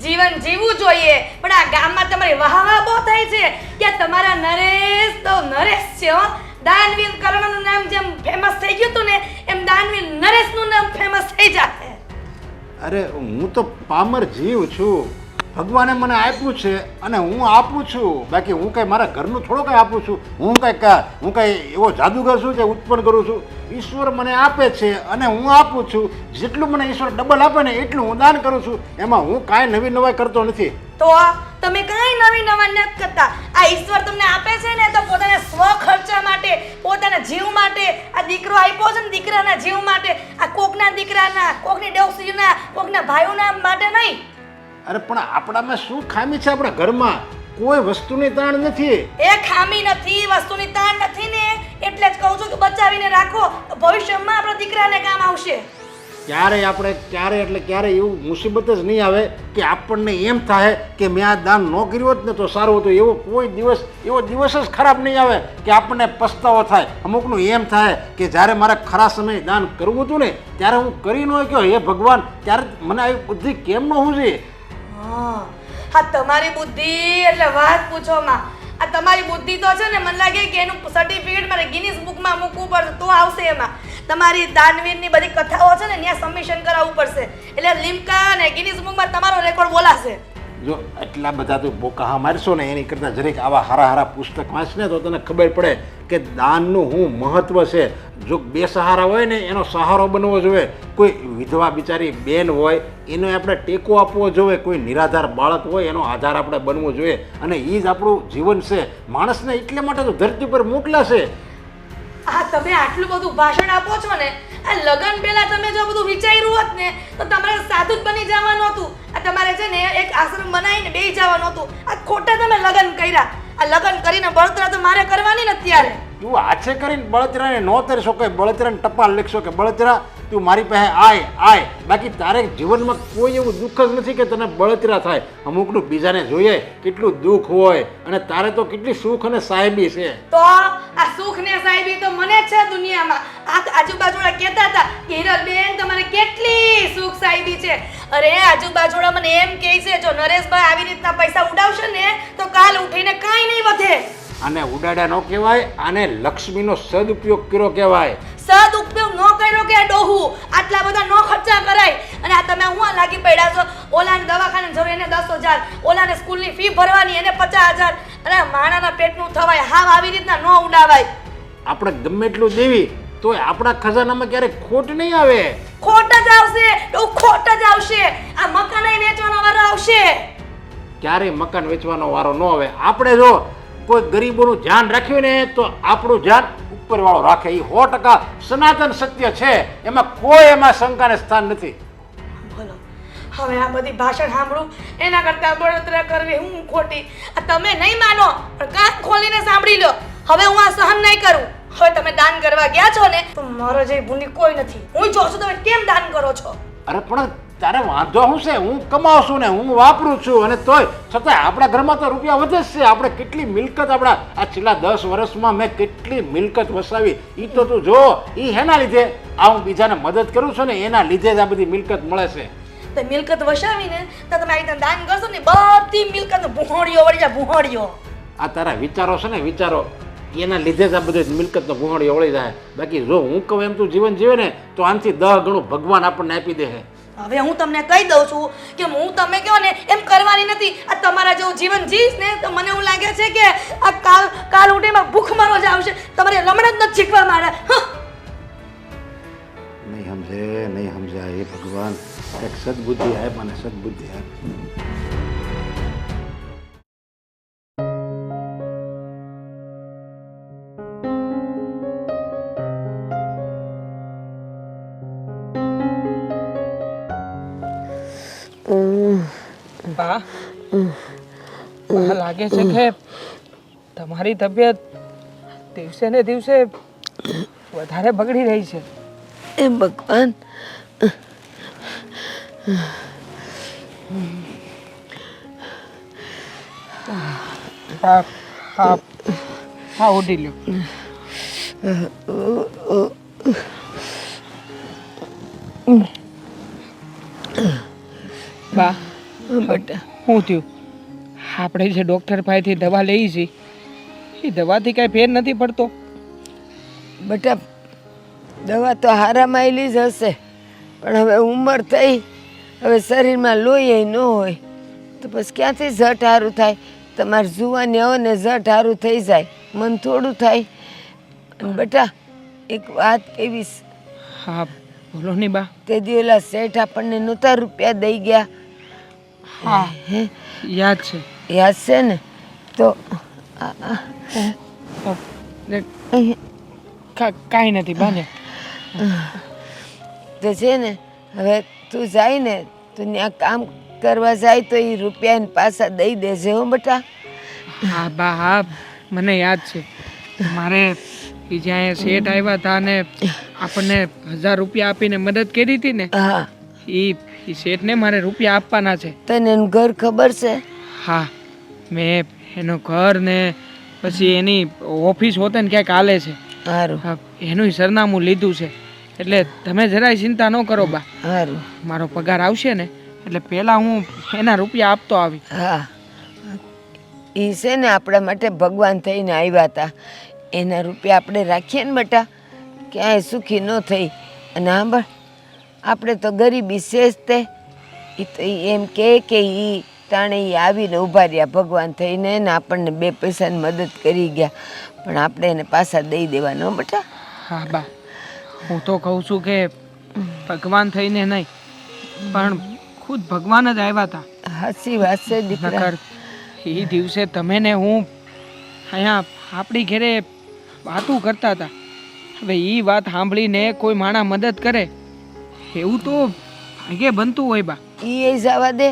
F: જીવન જીવવું જોઈએ. પણ આ ગામમાં તમારી વાહવા બહુ થાય છે કે તમારા નરેશ તો નરેશ છે હો. દાનવીર કર્ણનું નામ જેમ ફેમસ થઈ ગયું હતું ને એમ દાનવીર નરેશનું નામ ફેમસ થઈ જાય.
B: અરે હું તો પામર જીવ છું. ભગવાને મને આપ્યું છે અને હું આપું છું. બાકી હું કંઈ મારા ઘરનું થોડું કંઈ આપું છું. હું કંઈ એવો જાદુગર છું જે ઉત્પન્ન કરું છું. ઈશ્વર મને આપે છે અને હું આપું છું. જેટલું મને ઈશ્વર ડબલ આપે ને એટલું હું દાન કરું છું. એમાં હું કાંઈ નવી નવાઈ કરતો નથી.
F: તો તમે કાંઈ નવી નવા નથી કરતા. આ ઈશ્વર તમને આપે છે ને તો પોતાના સ્વ ખર્ચા માટે, પોતાના જીવ માટે. આ દીકરો આપ્યો છે ને દીકરાના જીવ માટે. આ કોકના દીકરાના, કોકની ડોસીના, કોકના ભાઈઓના માટે નહીં.
B: અરે પણ આપણામાં શું ખામી છે? આપણા ઘરમાં કોઈ વસ્તુની તાણ નથી.
F: એ ખામી નથી, વસ્તુની તાણ નથી ને એટલે જ કહું છું કે બચાવીને રાખો. ભવિષ્યમાં આપણા દીકરાને કામ આવશે. ક્યારે એવું મુસીબત જ નહીં આવે કે આપણને એમ થાય કે મેં આ દાન ન કર્યું હોત ને તો સારું હતું. એવો દિવસ જ ખરાબ નહીં આવે કે આપણને પસ્તાવો થાય. અમુકનું એમ થાય કે જ્યારે મારે ખરા સમયે દાન કરવું હતું ને ત્યારે હું કરી ન ગયો. હે ભગવાન, ત્યારે મને આવી બુદ્ધિ કેમ ન હોવી જોઈએ? હા, તમારી બુદ્ધિ એટલે વાત પૂછો માં. આ તમારી બુદ્ધિ તો છે ને મને લાગે કે એનું સર્ટિફિકેટ મારે ગિનીસ બુકમાં મૂકવું પડશે તો આવશે એમાં. તમારી દાનવીરની બધી કથાઓ છે ને ત્યાં સબમિશન કરાવવું પડશે એટલે લિમ્કા અને ગિનીસ બુકમાં તમારો રેકોર્ડ બોલાશે.
B: જો એટલા બધા તું બોકાહા મારશો ને એની કરતાં જરીક આવા હારા હારા પુસ્તક વાંચને તો તને ખબર પડે કે દાનનું શું મહત્વ છે. જો બે સહારા હોય ને એનો સહારો બનવો જોઈએ. કોઈ વિધવા બિચારી બેન હોય એનો આપણે ટેકો આપવો જોઈએ. કોઈ નિરાધાર બાળક હોય એનો આધાર આપણે બનવો જોઈએ. અને એ જ આપણું જીવન છે. માણસને એટલે માટે તો ધરતી પર મોકલ્યા છે.
F: આ તમે આટલું બધું ભાષણ આપો છો ને, આ લગન પહેલા તમે જો બધું વિચાર્યું હોત ને તો તમારે સાધુ જ બની જવાનું હતું. આ તમારે છે ને એક આશ્રમ બનાવીને બેસી જવાનું હતું. આ ખોટા તમે લગન કર્યા. આ લગન કરીને બળતરા તો મારે કરવાની ને અત્યારે.
B: તું હાથે કરીને બળતરાને ન તરશો કે બળતરાને ટપાલ લખશો કે બળતરા તું મારી પાસે આય. બાકી તારે જીવનમાં કોઈ એવું દુઃખ જ નથી કે તને બળતરા થાય. અમુકનું બીજાને જોઈએ કેટલું દુઃખ હોય અને તારે તો કેટલી સુખ અને સાહેબી છે.
F: તો આ સુખ ને સાહેબી તો મને જ છે દુનિયામાં. આ આજુબાજુના કહેતા હતા કે હિરલબેન તમારે કેટલી સુખ સાહેબી છે. અરે આજુબાજુના મને એમ કહે છે જો નરેશભાઈ આવી રીતના પૈસા ઉડાવશે ને તો કાલ ઉઠીને કાંઈ નહીં વધે.
B: આને ઉડાડ્યા ન કહેવાય, આને લક્ષ્મીનો સદુપયોગ કર્યો કહેવાય.
F: સદઉપયોગ ન કર્યો કે ડોહું આટલા બધા ન ખર્ચા કરાય. અને આ તમે હું લાગી પડ્યા છો ઓલાને દવાખાને જવું એને 10,000, ઓલાને સ્કૂલની ફી ભરવાની એને 50,000. અને માણાના પેટનું થવાય હાવ આવી રીતના ન ઉડાવાય.
B: આપણે ગમે એટલું દેવી તોય આપણા ખજાનામાં ક્યારેક ખોટ નહીં આવે.
F: ખોટ જ આવશે, ખોટ જ આવશે. આ મકાન વેચવાનો વારો આવશે.
B: ક્યારેય મકાન વેચવાનો વારો ન આવે. આપણે જો કોઈ ગરીબોનું ધ્યાન રાખ્યું ને તો આપણું ધ્યાન ઉપરવાળો રાખે. એ 100% સનાતન સત્ય છે. એમાં કોઈ એમાં શંકાને સ્થાન નથી.
F: બોલો હવે આ બધી ભાષણ સાંભળું એના કરતા બળતરા કરવી હું ખોટી. આ તમે નહીં માનો પણ કાન ખોલીને સાંભળી લો. હવે હું આ સહન નહીં કરું. હવે તમે દાન કરવા ગયા છો ને તો મારો જેવી ભૂલી કોઈ નથી. હું જોઉં છું તમે કેમ દાન કરો છો.
B: અરે પણ તારે વાંધો શું છે? હું કમાઉં છું ને હું વાપરું છું અને તોય છતાંય આપણા ઘરમાં તો રૂપિયા વધે જ છે. આપણે કેટલી મિલકત આપણા આ છેલ્લા 10 વર્ષમાં મેં કેટલી મિલકત વસાવી એ તો તું જો. એ હેના લીધે આ હું બીજાને મદદ કરું છું ને એના લીધે જ આ બધી મિલકત મળે છે.
F: તો મિલકત વસાવીને તો તમે આ રીતે દાન કરશો ને બધી મિલકત ભૂહોડીઓ વળી જાય ભૂહોડીઓ.
B: આ તારા વિચારો છે ને વિચારો એના લીધે જ આ બધું મિલકતનો ભૂંગળીઓ વળી જાય. બાકી જો હું કહું એમ તું જીવન જીવે ને તો આનાથી 10 ગણું ભગવાન આપણને આપી દે.
F: હવે હું તમને કહી દઉં છું કે હું તમે કહો ને એમ કરવાની નથી. આ તમારા જેવું જીવન જીવીશ ને તો મને એવું લાગે છે કે આ કાલ ઉઠીમાં ભૂખમરો જ આવશે. તમારે લમણ જ નથી શીખવા મારે.
B: નહીં સમજાય. એ ભગવાન એક સદબુદ્ધિ આપ મને સદબુદ્ધિ આપ.
D: બા લાગે છે કે તમારી તબિયત દિવસે ને દિવસે વધારે બગડી રહી છે.
E: એ ભગવાન
D: હા હા હા ઉઠી લ્યો. બા
E: બેટા
D: શું થયું? આપણે જે ડૉક્ટર પાસેથી દવા લઈ છીએ એ દવાથી કાંઈ ફેર નથી પડતો.
E: બેટા દવા તો હારામાં આવેલી જ હશે પણ હવે ઉંમર થઈ હવે શરીરમાં લોહી ન હોય તો પછી ક્યાંથી ઝટ સારું થાય. તમારે જુવાની આવો ને ઝટ સારું થઈ જાય મન થોડું થાય. અને બેટા એક વાત કહીશ.
D: હા બોલો ને બા.
E: તે દી ઓલા શેઠ આપણને નહોતા રૂપિયા દઈ ગયા.
D: હા યાદ છે.
E: યાદ છે ને તો
D: કાંઈ નથી બાને.
E: તો છે ને હવે તું જાય ને તું ત્યાં કામ કરવા જાય તો એ રૂપિયા પાછા દઈ દેજે હો બેટા.
D: હા બા હા મને યાદ છે. મારે એ જ્યાં શેઠ આવ્યા હતા ને આપણને 1000 રૂપિયા આપીને મદદ કરી હતી ને
E: હા
D: એ શેઠને મારે રૂપિયા આપવાના છે.
E: તને એનું ઘર ખબર છે?
D: હા મેં એનું ઘર ને પછી એની ઓફિસ હોતે ને ક્યાંક હાલે છે.
E: સારું
D: એનું સરનામું લીધું છે એટલે તમે જરાય ચિંતા ન કરો બા.
E: સારું
D: મારો પગાર આવશે ને એટલે પહેલાં હું એના રૂપિયા આપતો આવી.
E: હા એ છે ને આપણા માટે ભગવાન થઈને આવ્યા હતા. એના રૂપિયા આપણે રાખીએ ને બેટા, ક્યાંય સુખી ન થઈ. અને સાંભળ, આપણે તો ગરીબી છે જ તે. એ તો ઈ એમ કે એ ટાણે એ આવીને ઊભા રહ્યા ભગવાન થઈને ને આપણને 2 પૈસાની મદદ કરી ગયા. પણ આપણે એને પાછા દઈ દેવાનો બેટા.
D: હા બા, હું તો કહું છું કે ભગવાન થઈને નહીં, પણ ખુદ ભગવાન જ આવ્યા હતા.
E: સાચી વાત છે દીકરા.
D: નકર એ દિવસે તમે ને હું અહીંયા આપણી ઘરે વાતું કરતા હતા. હવે એ વાત સાંભળીને કોઈ માણસ મદદ કરે એવું તો ભાગ્યે બનતું હોય બા.
E: એ જવા દે.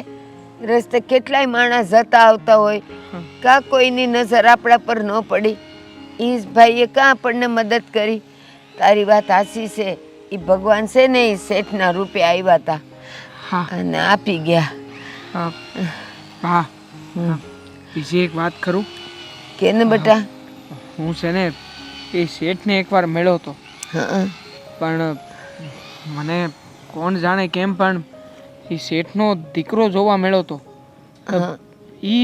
E: રસ્તે કેટલાય માણસ જતા આવતા હોય, કાં કોઈની નજર આપણા પર ન પડી. એ જ ભાઈએ કાં આપણને મદદ કરી. તારી વાત સાચી છે. એ ભગવાન છે ને એ શેઠના રૂપે આવ્યા હતા
D: હા
E: અને આપી ગયા.
D: બા, બીજી એક વાત કરું
E: કે ને બેટા?
D: હું છે ને એ શેઠને એકવાર મળ્યો હતો,
E: હા.
D: પણ મને કોણ જાણે કેમ પણ એ શેઠનો દીકરો જોવા મળ્યો હતો. એ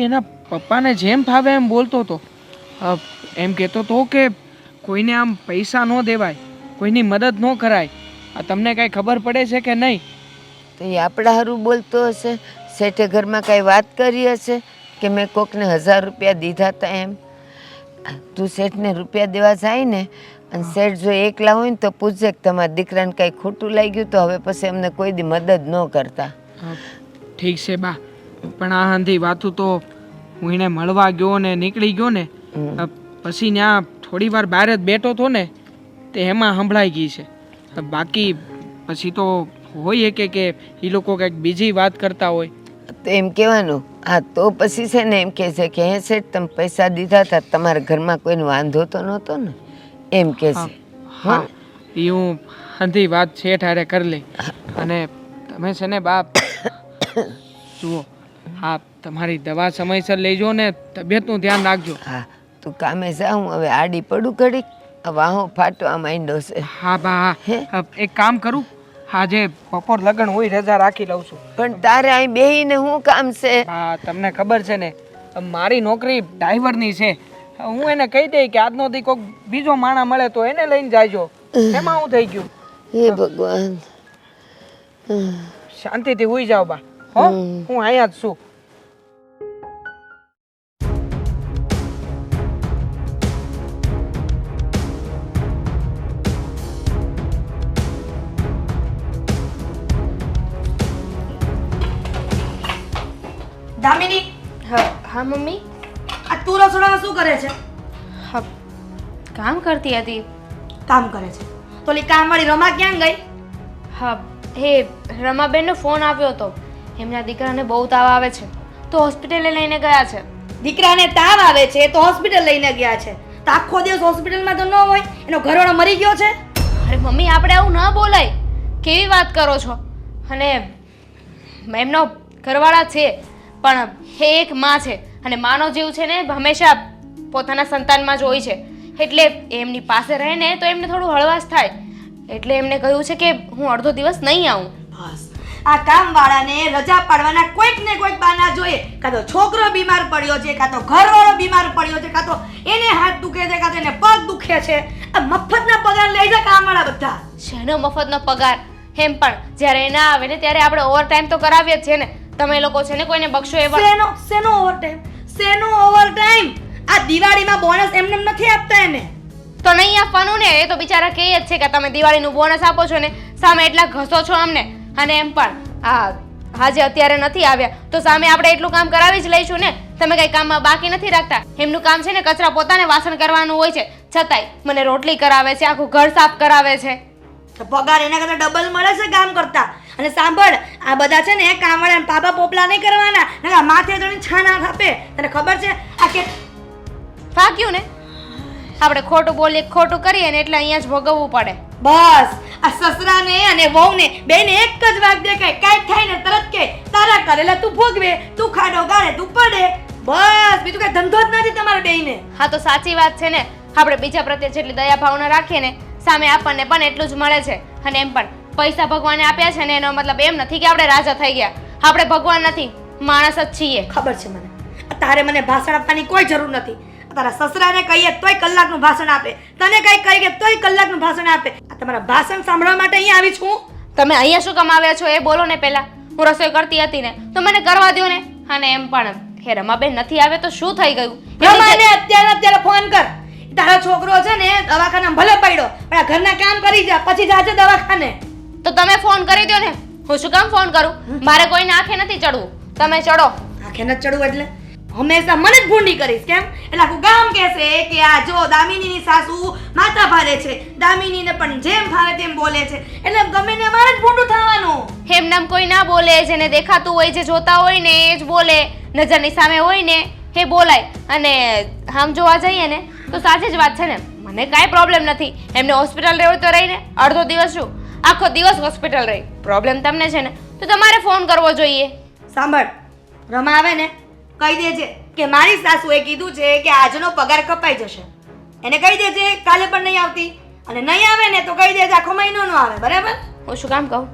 D: એના પપ્પાને જેમ ફાવે એમ બોલતો હતો. એમ કહેતો હતો કે કોઈને આમ પૈસા ન દેવાય, કોઈની મદદ ન કરાય. આ તમને કાંઈ ખબર પડે છે કે નહીં?
E: તો એ આપણા હારું બોલતો હશે. શેઠે ઘરમાં કાંઈ વાત કરી હશે કે મેં કોકને 1000 રૂપિયા દીધા હતા એમ? તું શેઠને રૂપિયા દેવા જાય ને, અને શેઠ જો એકલા હોય ને તો પૂછજે કે તમારા દીકરાને કાંઈ ખોટું લાગ્યું તો હવે પછી અમને કોઈ દી મદદ ન કરતા.
D: ઠીક છે બા, પણ આ હંધી વાતું તો હું એને મળવા ગયો ને નીકળી ગયો ને પછી ત્યાં થોડી વાર બહાર જ બેઠો હતો ને તે એમાં સંભળાઈ ગઈ છે. બાકી પછી તો હોય કે એ લોકો કંઈક બીજી વાત કરતા હોય.
E: તો એમ કહેવાનું, હા તો પછી છે ને એમ કહે છે કે હે શેઠ તમે પૈસા દીધા હતા, તમારા ઘરમાં કોઈને વાંધો તો નહોતો ને, એમ કહે છે.
D: હા, એ હું હંધી વાત શેઠ હારે કરી લઈ. અને તમે છે ને બાપ જુઓ, હા તમારી દવા સમયસર લેજો ને તબિયતનું ધ્યાન રાખજો.
E: હા તું કામે જા, હું હવે આડી પડું ઘડીક. વાહો ફાટવા માંડ્યો છે.
D: હા બા, હા એક કામ કરું, આજે બપોર લગન હોય રજા રાખી લઉં છું.
E: પણ તારે અહીં બેહીને શું કામ છે?
D: હા તમને ખબર છે ને મારી નોકરી ડ્રાઈવરની છે. હું એને કહી દઈ કે આજનો દી કોઈક બીજો માણા મળે તો એને લઈને જાયજો. એમાં હું થઈ ગયું.
E: હે ભગવાન.
D: શાંતિથી હુઈ જાઓ બા. હો, હું અહીંયા જ છું.
F: દામિની,
C: હા મમ્મી.
F: આ તું રસોડામાં શું કરે છે?
C: હા, કામ કરતી હતી.
F: કામ કરે છે તો ઓલી કામવાળી રમા ક્યાં ગઈ?
C: હા, હે રમાબેનનો ફોન આવ્યો હતો. એમના દીકરાને બહુ તાવ આવે છે તો હોસ્પિટલે લઈને ગયા છે.
F: દીકરાને તાવ આવે છે તો હોસ્પિટલ લઈને ગયા છે, તો આખો દિવસ હોસ્પિટલમાં તો ન હોય? એનો ઘરવાળો મરી ગયો છે?
C: અરે મમ્મી, આપણે આવું ન બોલાય. કેવી વાત કરો છો? અને એમનો ઘરવાળા છે પણ એ એક માં છે, અને માનો જીવ છે ને હંમેશા પોતાના સંતાનમાં જ હોય છે. એટલે એમની પાસે રહે ને તો એમને થોડું હળવાશ થાય. એટલે એમને કહ્યું છે કે હું અડધો દિવસ નહીં આવું.
F: બસ આ કામવાળાને રજા પાડવાના કોઈક ને કોઈક બહાના જોઈએ. કાં તો છોકરો બીમાર પડ્યો છે, કાં તો ઘરવાળો બીમાર પડ્યો છે, કાં તો એને હાથ દુખે છે, કાં તો એને પગ દુખે છે. આ મફતના પગાર લે છે કામવાળા બધા.
C: શેનો મફતનો પગાર? એમ પણ જ્યારે ના આવે ને ત્યારે આપણે ઓવરટાઈમ તો કરાવીએ જ છે ને. તમે લોકો છે ને કોઈને બક્ષો એવા.
F: શેનો ઓવરટાઈમ? શેનો ઓવરટાઈમ? આ દિવાળીમાં બોનસ એમને નથી આપતા એને.
C: તો નહીં આપવાનું ને. એ તો બિચારા કહે જ છે કે તમે દિવાળીનું બોનસ આપો છો ને, સામે એટલા ઘસો છો અમને. અને એમ પણ આજે અત્યારે નથી આવ્યા તો સામે આપણે એટલું કામ કરાવી જ લઈશું ને. તમે કઈ કામમાં બાકી નથી રાખતા. એમનું કામ છે ને કચરા પોતાને વાસણ કરવાનું હોય છે, છતાંય મને રોટલી કરાવે છે, આખું ઘર સાફ કરાવે છે.
F: તો પગાર એના કરતા ડબલ મળે છે કામ કરતા. અને સાંભળ, આ બધા છે ને કામવાળા પાપા પોપલા નહીં કરવાના, નકર માથે ચડીને છાના ખાપે. તને ખબર છે આ કે
C: ફાક્યું ને? આપણે ખોટું બોલીએ, ખોટું કરીએ ને એટલે અહીંયા જ ભોગવવું પડે.
F: બસ આ સસરાને અને વહુને બેને એક જ વાત દેખાય, કાંઈક થાય ને તરત કે તારા કરેલા તું ભોગવે, તું ખાડો ગાળે તું પડે. બસ બીજું કઈ ધંધો જ નથી તમારે બેયને.
C: હા તો સાચી વાત છે ને. આપણે બીજા પ્રત્યે જેટલી દયા ભાવના રાખીએ ને સામે આપણને પણ એટલું જ મળે છે. અને એમ પણ પૈસા ભગવાને આપ્યા છે ને એનો મતલબ એમ નથી કે આપણે રાજા થઈ ગયા. આપણે ભગવાન નથી, માણસ જ છીએ.
F: ખબર છે મને. તારે મને ભાષણ આપવાની કોઈ જરૂર નથી. તારા સસરાને કહીએ તોય કલાકનું ભાષણ આપે, તને કઈ કહીએ તોય કલાકનું ભાષણ આપે. આ તમારા ભાષણ સાંભળવા માટે અહીંયા આવી છું.
C: તમે અહીંયા શું કમાવ્યા છો એ બોલો ને પહેલા. હું રસોઈ કરતી હતી ને તો મને કરવા દો ને. અને એમ પણ હે રમાબેન નથી આવે તો શું થઈ ગયું?
F: રમાને અત્યારે ફોન કર. તારો છોકરો છે ને દવાખાનામાં ભલે પડ્યો, પણ આ ઘરના કામ કરી જા, પછી જાજે દવાખાને.
C: તો તમે ફોન કરી દો ને. હું શું કામ ફોન કરું? મારે કોઈને આંખે નથી ચડવું, તમે ચડો.
F: આખે ન ચડવું એટલે હંમેશા મને જ ભૂંડી કરીશ કેમ? એટલે આખું ગામ કહેશે કે આ જો દામિનીની સાસુ માથા ભારે છે, દામિનીને પણ જેમ ભાવે તેમ બોલે છે, એટલે ગમે ને મારે જ ભૂંડું થવાનું.
C: એમ નામ કોઈ ના બોલે, જેને દેખાતું હોય, જે જોતા હોય ને એ જ બોલે, નજરની સામે હોય ને એ બોલાય. અને આમ જોવા જઈએ ને તો સાચી જ વાત છે ને, મને કાંઈ પ્રોબ્લેમ નથી. એમને હોસ્પિટલ રહેવું તો રહીને, અડધો દિવસ શું આખો દિવસ હોસ્પિટલ રહી. પ્રોબ્લેમ તમને છે ને તો તમારે ફોન કરવો જોઈએ.
F: સાંભળ, રમા આવે ને કહી દેજે કે મારી સાસુએ કીધું છે કે આજનો પગાર કપાઈ જશે. એને કહી દેજે કાલે પણ નહીં આવતી, અને નહીં આવે ને તો કહી દેજે આખો મહિનો નો આવે. બરાબર?
C: હું શું કામ કહું?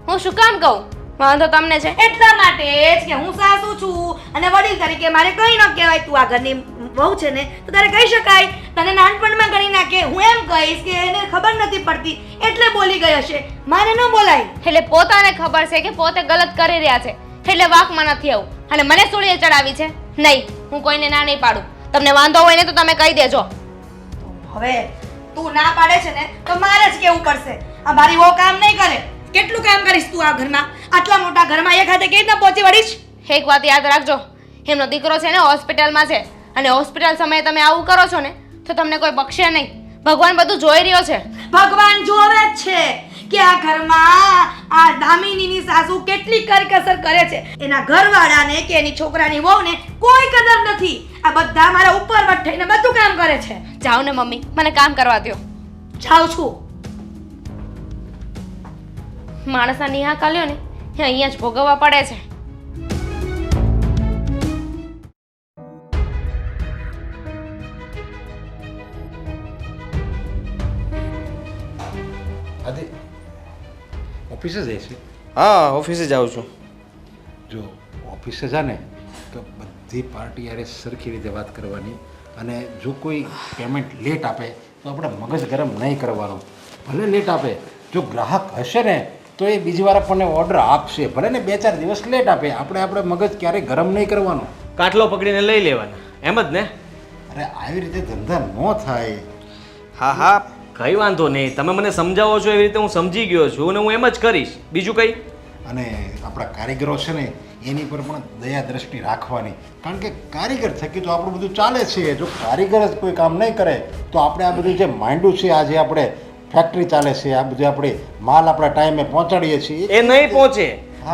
C: હું શું કામ કહું? વાંધો તમને છે
F: એટલા માટે જ કે હું સાસુ છું અને વડીલ તરીકે મારે કઈ ન કહેવાય. તું આ ઘરની વહુ છે ને તો તારે કહી શકાય. તને નાનપણમાં ગણી નાખે, હું એમ કહીશ કે એને ખબર નથી પડતી એટલે બોલી ગઈ હશે, મારે ન બોલાય.
C: એટલે પોતાને ખબર છે કે પોતે ગલત કરી રહ્યા છે એટલે વાકમાં નથી આવું અને મને સૂળીએ ચડાવી છે. નહીં, હું કોઈને ના નહીં પાડું. તમને વાંધો હોય ને તો તમે કહી દેજો.
F: હવે તું ના પાડે છે ને તો મારે જ કેવું પડશે. આ મારી વહુ કામ નહીં કરે. કેટલું કામ કરીશ તું આ ઘરમાં? આટલા મોટા ઘરમાં એક હાથે કેવી રીતના પહોંચી વળીશ?
C: એક વાત યાદ રાખજો, એમનો દીકરો છે ને હોસ્પિટલમાં છે અને હોસ્પિટલ સમયે તમે આવું કરો છો ને તો તમને કોઈ બક્ષે નહીં. ભગવાન બધું જોઈ રહ્યો છે.
F: ભગવાન જોવે જ છે કે આ ઘરમાં આ દામિનીની સાસુ કેટલી કરકસર કરે છે. એના ઘરવાળાને કે એની છોકરાની વહુને કોઈ કદર નથી. આ બધા મારા ઉપર વટ થઈને બધું કામ કરે છે.
C: જાઓ ને મમ્મી, મને કામ કરવા દો.
F: જાઉં છું.
C: માણસના નિહાકા લ્યો ને એ અહીંયા જ ભોગવવા પડે છે.
B: આદિ ઓફિસે જાય છે?
A: હા, ઓફિસે જાઉં છું.
B: જો ઓફિસે જા ને તો બધી પાર્ટી યારે સરખી રીતે વાત કરવાની, અને જો કોઈ પેમેન્ટ લેટ આપે તો આપણે મગજ ગરમ નહીં કરવાનું. ભલે લેટ આપે, જો ગ્રાહક હશે ને તો એ બીજી વાર આપણને ઓર્ડર આપશે. ભલે ને 2-4 દિવસ લેટ આપે, આપણે મગજ ક્યારેય ગરમ નહીં કરવાનું.
A: કાટલો પકડીને લઈ લેવાના, એમ જ ને?
B: અરે આવી રીતે ધંધા ન થાય.
A: હા હા, કઈ વાંધો નહીં. તમે મને સમજાવો છો એવી રીતે હું સમજી ગયો છું અને હું એમ જ કરીશ. બીજું કંઈ?
B: અને આપણા કારીગરો છે ને એની પર પણ દયા દ્રષ્ટિ રાખવાની, કારણ કે કારીગર થકી તો આપણું બધું ચાલે છે. જો કારીગર જ કોઈ કામ નહીં કરે તો આપણે આ બધું જે માંડ્યું છે, આજે આપણે ફેક્ટરી ચાલે છે, આ બધું આપણે માલ આપણા ટાઈમે પહોંચાડીએ છીએ,
A: એ નહીં પહોંચે.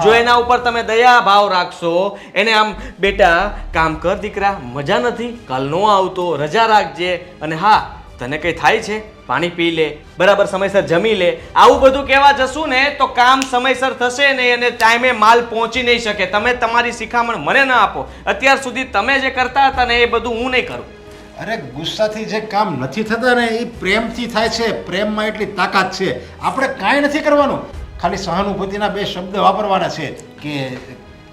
A: જો એના ઉપર તમે દયા ભાવ રાખશો, એને આમ બેટા કામ કર દીકરા, મજા નથી, કાલ નો આવતો, રજા રાખજે, અને હા તને કંઈ થાય છે પાણી પી લે, બરાબર સમયસર જમી લે, આવું બધું કહેવા જશું ને તો કામ સમયસર થશે નહીં અને ટાઈમે માલ પહોંચી નહીં શકે. તમે તમારી શિખામણ મને ના આપો. અત્યાર સુધી તમે જે કરતા હતા ને એ બધું હું નહીં કરું.
B: અરે ગુસ્સાથી જે કામ નથી થતા ને એ પ્રેમથી થાય છે. પ્રેમમાં એટલી તાકાત છે. આપણે કાંઈ નથી કરવાનું, ખાલી સહાનુભૂતિના 2 શબ્દ વાપરવાના છે કે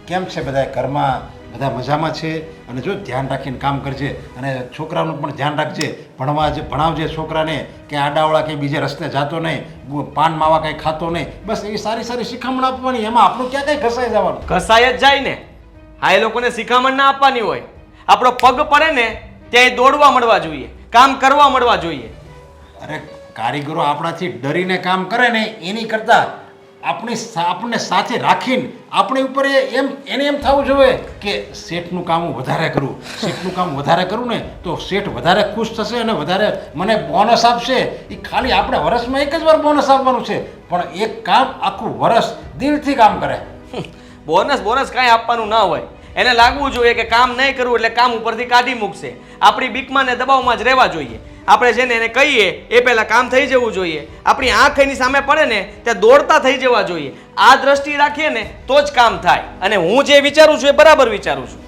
B: કેમ છે બધા ઘરમાં, બધા મજામાં છે, અને જો ધ્યાન રાખીને કામ કરજે, અને છોકરાનું પણ ધ્યાન રાખજે, ભણાવજે છોકરાને કે આડાવડા કંઈ બીજે રસ્તે જતો નહીં, પાન માવા કંઈ ખાતો નહીં. બસ એવી સારી સારી શિખામણ આપવાની. એમાં આપણું ક્યાં કંઈ ઘસાઈ જવાનું?
A: ઘસાય જ જાય ને. હા, એ લોકોને શિખામણ ના આપવાની હોય. આપણો પગ પડે ને ત્યાં દોડવા મળવા જોઈએ, કામ કરવા મળવા જોઈએ.
B: અરે કારીગરો આપણાથી ડરીને કામ કરે ને એની કરતાં આપણને સાથે રાખીને આપણી ઉપર એને એમ થવું જોઈએ કે શેઠનું કામ હું વધારે કરું. શેઠનું કામ વધારે કરું ને તો શેઠ વધારે ખુશ થશે અને વધારે મને બોનસ આપશે. એ ખાલી આપણે વર્ષમાં એક જ વાર બોનસ આપવાનું છે, પણ એક કામ આખું વર્ષ દિલથી કામ કરે.
A: બોનસ કાંઈ આપવાનું ના હોય. એને લાગવું જોઈએ કે કામ નહીં કરવું એટલે કામ ઉપરથી કાઢી મૂકશે. આપણી બીકમાં ને દબાવમાં જ રહેવા જોઈએ. આપણે છે ને એને કહીએ એ પહેલાં કામ થઈ જવું જોઈએ. આપણી આંખ એની સામે પડે ને ત્યાં દોડતા થઈ જવા જોઈએ. આ દ્રષ્ટિ રાખીએ ને તો જ કામ થાય. અને હું જે વિચારું છું એ બરાબર વિચારું છું.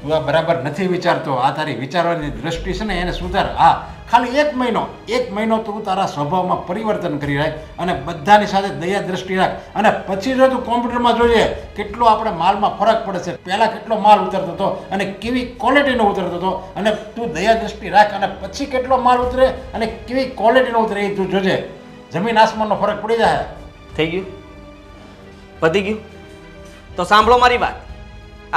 B: તું આ બરાબર નથી વિચારતો. આ તારી વિચારવાની દ્રષ્ટિ છે ને એને સુધાર. હા, ખાલી 1 મહિનો તું તારા સ્વભાવમાં પરિવર્તન કરી રાખ અને બધાની સાથે દયા દ્રષ્ટિ રાખ અને પછી જો તું કોમ્પ્યુટરમાં જોઈએ કેટલો આપણે માલમાં ફરક પડે છે. પહેલાં કેટલો માલ ઉતરતો હતો અને કેવી ક્વોલિટીનો ઉતરતો હતો અને તું દયા દ્રષ્ટિ રાખ અને પછી કેટલો માલ ઉતરે અને કેવી ક્વોલિટીનો ઉતરે એ તું જોજે. જમીન આસમાનનો ફરક પડી જાય.
A: થઈ ગયું? પતી ગયું? તો સાંભળો મારી વાત.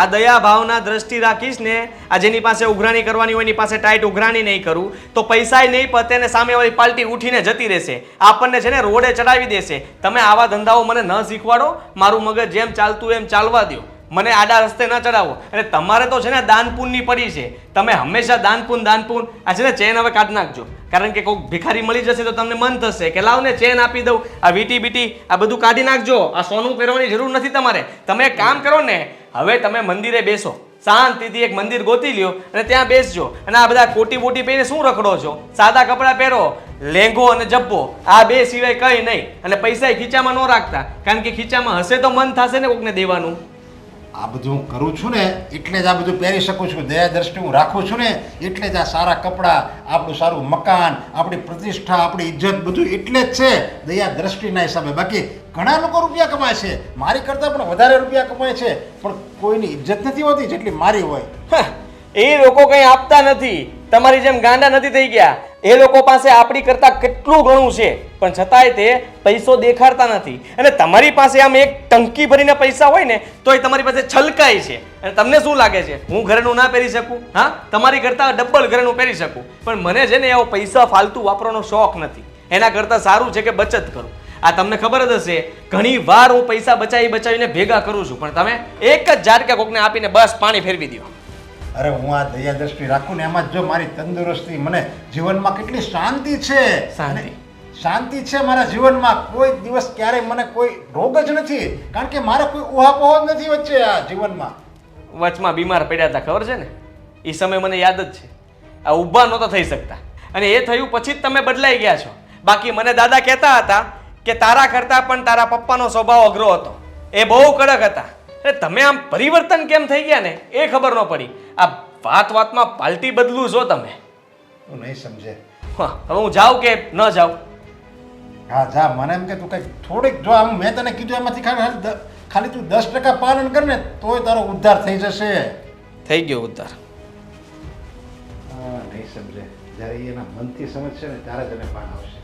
A: આ દયા ભાવના દ્રષ્ટિ રાખીશ ને, આ જેની પાસે ઉઘરાણી કરવાની હોય એની પાસે ટાઈટ ઉઘરાણી નહીં કરું તો પૈસાય નહીં પતે ને સામેવાળી પાર્ટી ઉઠીને જતી રહેશે. આપણને છે ને રોડે ચડાવી દેશે. તમે આવા ધંધાઓ મને ન શીખવાડો. મારું મગજ જેમ ચાલતું એમ ચાલવા દો. મને આડા રસ્તે ન ચડાવો. અને તમારે તો છે ને દાન પુણ્યની પડી છે. તમે હંમેશા દાન પુણ્ય આ છે ને ચેન હવે કાઢી નાખજો. કારણ કે કોઈક ભિખારી મળી જશે તો તમને મન થશે કે લાવ ને ચેન આપી દઉં, આ વીટી બીટી આ બધું કાઢી નાખજો. આ સોનું પહેરવાની જરૂર નથી તમારે. તમે એક કામ કરો ને, હવે તમે મંદિરે બેસો, શાંતિથી એક મંદિર ગોતી લ્યો અને ત્યાં બેસજો. અને આ બધા કોટી બોટી પહેરીને શું રખડો છો? સાદા કપડાં પહેરો, લેંગો અને જબ્બો, આ 2 સિવાય કંઈ નહીં. અને પૈસા ખીચામાં ન રાખતા, કારણ કે ખીચામાં હશે તો મન થશે ને કોકને દેવાનું.
B: આ બધું હું કરું છું ને એટલે જ આ બધું પહેરી શકું છું. દયા દ્રષ્ટિ હું રાખું છું ને એટલે જ આ સારા કપડાં, આપણું સારું મકાન, આપણી પ્રતિષ્ઠા, આપણી ઇજ્જત બધું એટલે જ છે દયા દ્રષ્ટિના હિસાબે. બાકી ઘણા લોકો રૂપિયા કમાય છે, મારી કરતાં પણ વધારે રૂપિયા કમાય છે, પણ કોઈની ઇજ્જત નથી હોતી જેટલી મારી હોય.
A: એ લોકો કંઈ આપતા નથી, તમારી જેમ ગાંડા નથી થઈ ગયા. એ લોકો પાસે આપણી કરતાં કેટલું ઘણું છે, પણ છતાંય તે પૈસો દેખાડતા નથી. અને તમારી પાસે આમ એક ટંકી ભરીને પૈસા હોય ને તો એ તમારી પાસે છલકાય છે. અને તમને શું લાગે છે હું ઘરેનું ના પહેરી શકું? હા, તમારી કરતાં ડબલ ઘરેનું પહેરી શકું, પણ મને છે ને એવો પૈસા ફાલતુ વાપરવાનો શોખ નથી. એના કરતાં સારું છે કે બચત કરું. આ તમને ખબર જ હશે, ઘણી વાર હું પૈસા બચાવીને ભેગા કરું છું, પણ તમે એક જ ઝાટકા કોકને આપીને બસ પાણી ફેરવી દો.
B: અરે હું આ દયા દ્રષ્ટિ રાખું ને એમાં જો મારી તંદુરસ્તી, મને જીવનમાં કેટલી શાંતિ છે. શાંતિ છે મારા જીવનમાં. કોઈ દિવસ ક્યારેય મને કોઈ રોગ જ નથી, કારણ કે મારે કોઈ ઉહાપોહ જ નથી વચ્ચે આ જીવનમાં.
A: વચમાં બીમાર પડ્યા હતા ખબર છે ને, એ સમય મને યાદ જ છે. આ ઊભા નહોતા થઈ શકતા અને એ થયું પછી જ તમે બદલાઈ ગયા છો. બાકી મને દાદા કહેતા હતા કે તારા કરતાં પણ તારા પપ્પાનો સ્વભાવ અઘરો હતો, એ બહુ કડક હતા. અરે તમે આમ પરિવર્તન કેમ થઈ ગયા ને એ ખબર ન પડી. આ વાતમાં પાલટી બદલું છો તમે.
B: તું નહીં સમજે.
A: હા, હવે હું જાઉં કે ન જાઉં?
B: હા જા. મને એમ કે તું કંઈક થોડીક, જો આમ મેં તને કીધું એમાંથી ખાલી તું 10% પાલન કર ને તોય તારો ઉદ્ધાર થઈ જશે.
A: થઈ ગયો ઉદ્ધાર.
B: હા, નહીં સમજે. જ્યારે એના મનથી સમજશે ને ત્યારે જ એને ભાન આવશે.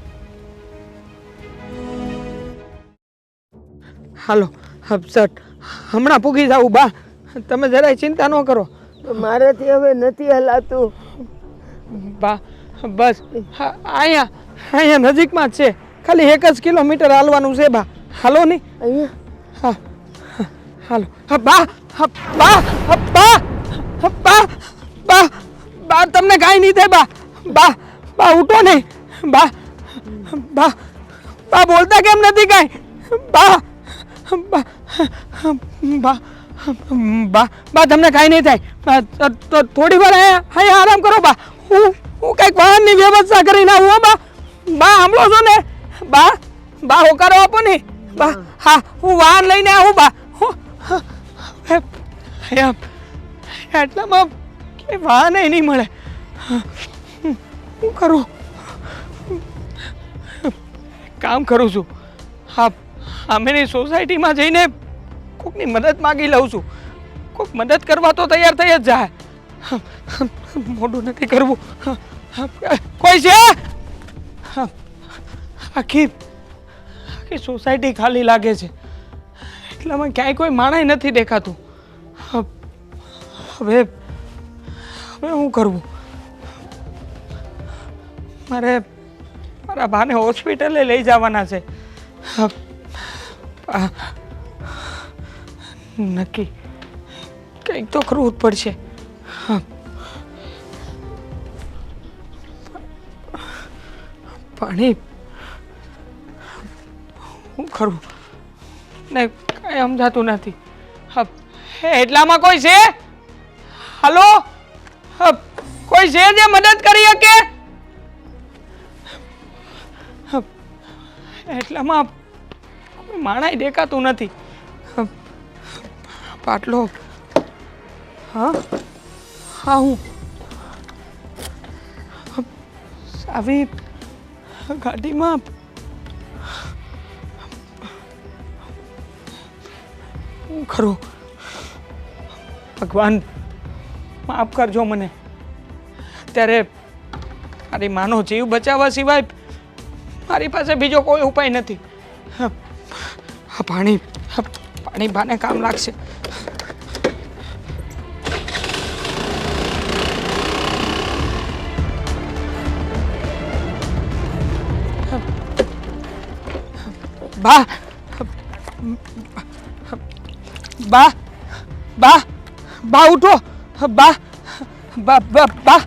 D: હાલો હફસટ, હમણાં પૂગી જાઉં બા. તમે જરાય ચિંતા ન કરો.
E: મારાથી હવે નથી હલાતું.
D: બા બસ અહીંયા નજીકમાં જ છે, ખાલી 1 જ કિલોમીટર હાલવાનું છે બા. હાલો નહીં
E: અહીંયા.
D: હા હાલો. હા બા, હા બા, હા બા, હા બા, બા, બા તમને કાંઈ નહીં થાય બા. બા બા ઉઠો નહીં બા. બા બા બોલતા કેમ નથી કાંઈ? બા બા બા બા બા તમને કાંઈ નહીં થાય. તો થોડી વાર અહીંયા આરામ કરો બા. હું કંઈક વાહનની વ્યવસ્થા કરીને આવું હો બા. બા સાંભળો છો ને બા? બા હોકારો આપો ને બા. હા, હું વાહન લઈને આવું બા. એટલામાં કે વાહન નહીં મળે. હું કરું? કામ કરું છું. હા, અમે સોસાયટીમાં જઈને કોકની મદદ માગી લઉં છું. કોઈક મદદ કરવા તો તૈયાર થઈ જ જાય. મોઢું નથી કરવું. કોઈ છે? આખી સોસાયટી ખાલી લાગે છે, એટલામાં ક્યાંય કોઈ માણસ નથી દેખાતું. હવે શું કરવું? મારા બાને હોસ્પિટલે લઈ જવાના છે. નક્કી કંઈક તો કરવું જ પડશે. પાણી શું કરવું ને કાંઈ સમજાતું નથી. એટલામાં કોઈ છે? હાલો, કોઈ છે જે મદદ કરી શકે? એટલામાં કોઈ માણસ દેખાતું નથી. પાટલો. હા હા, હું આવી ગાડીમાં હું કરું? ભગવાન માફ કરજો મને. અત્યારે મારી માનો જીવ બચાવવા સિવાય મારી પાસે બીજો કોઈ ઉપાય નથી. પાણી પાણી બાને કામ લાગશે. બા બા બા બા ઉઠો. બા બા બા બા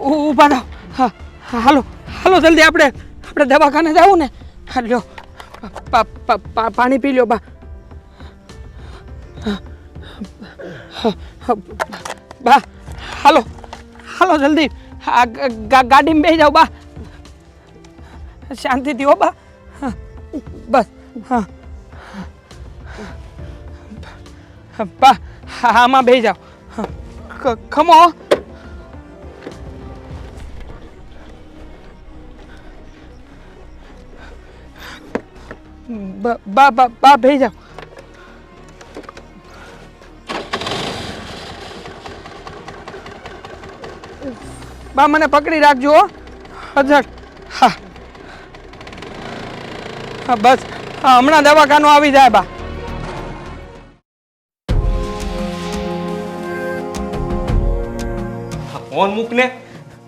D: ઊભા રહો. હાલો હાલો જલ્દી આપણે દવાખાને જવું ને. લ્યો પાણી પી લ્યો બા. બા હાલો હાલો જલ્દી ગાડીમાં બેસી જાઓ બા. શાંતિથી હો બા. બસ હા બા આમાં બેસી જાઓ. ખમો. બા બા બા બેસી જાઓ. બા મને પકડી રાખજો હો. અજર હા હા બસ હા હમણાં દવાખાનું આવી જાય બા.
A: ફોન મૂક ને.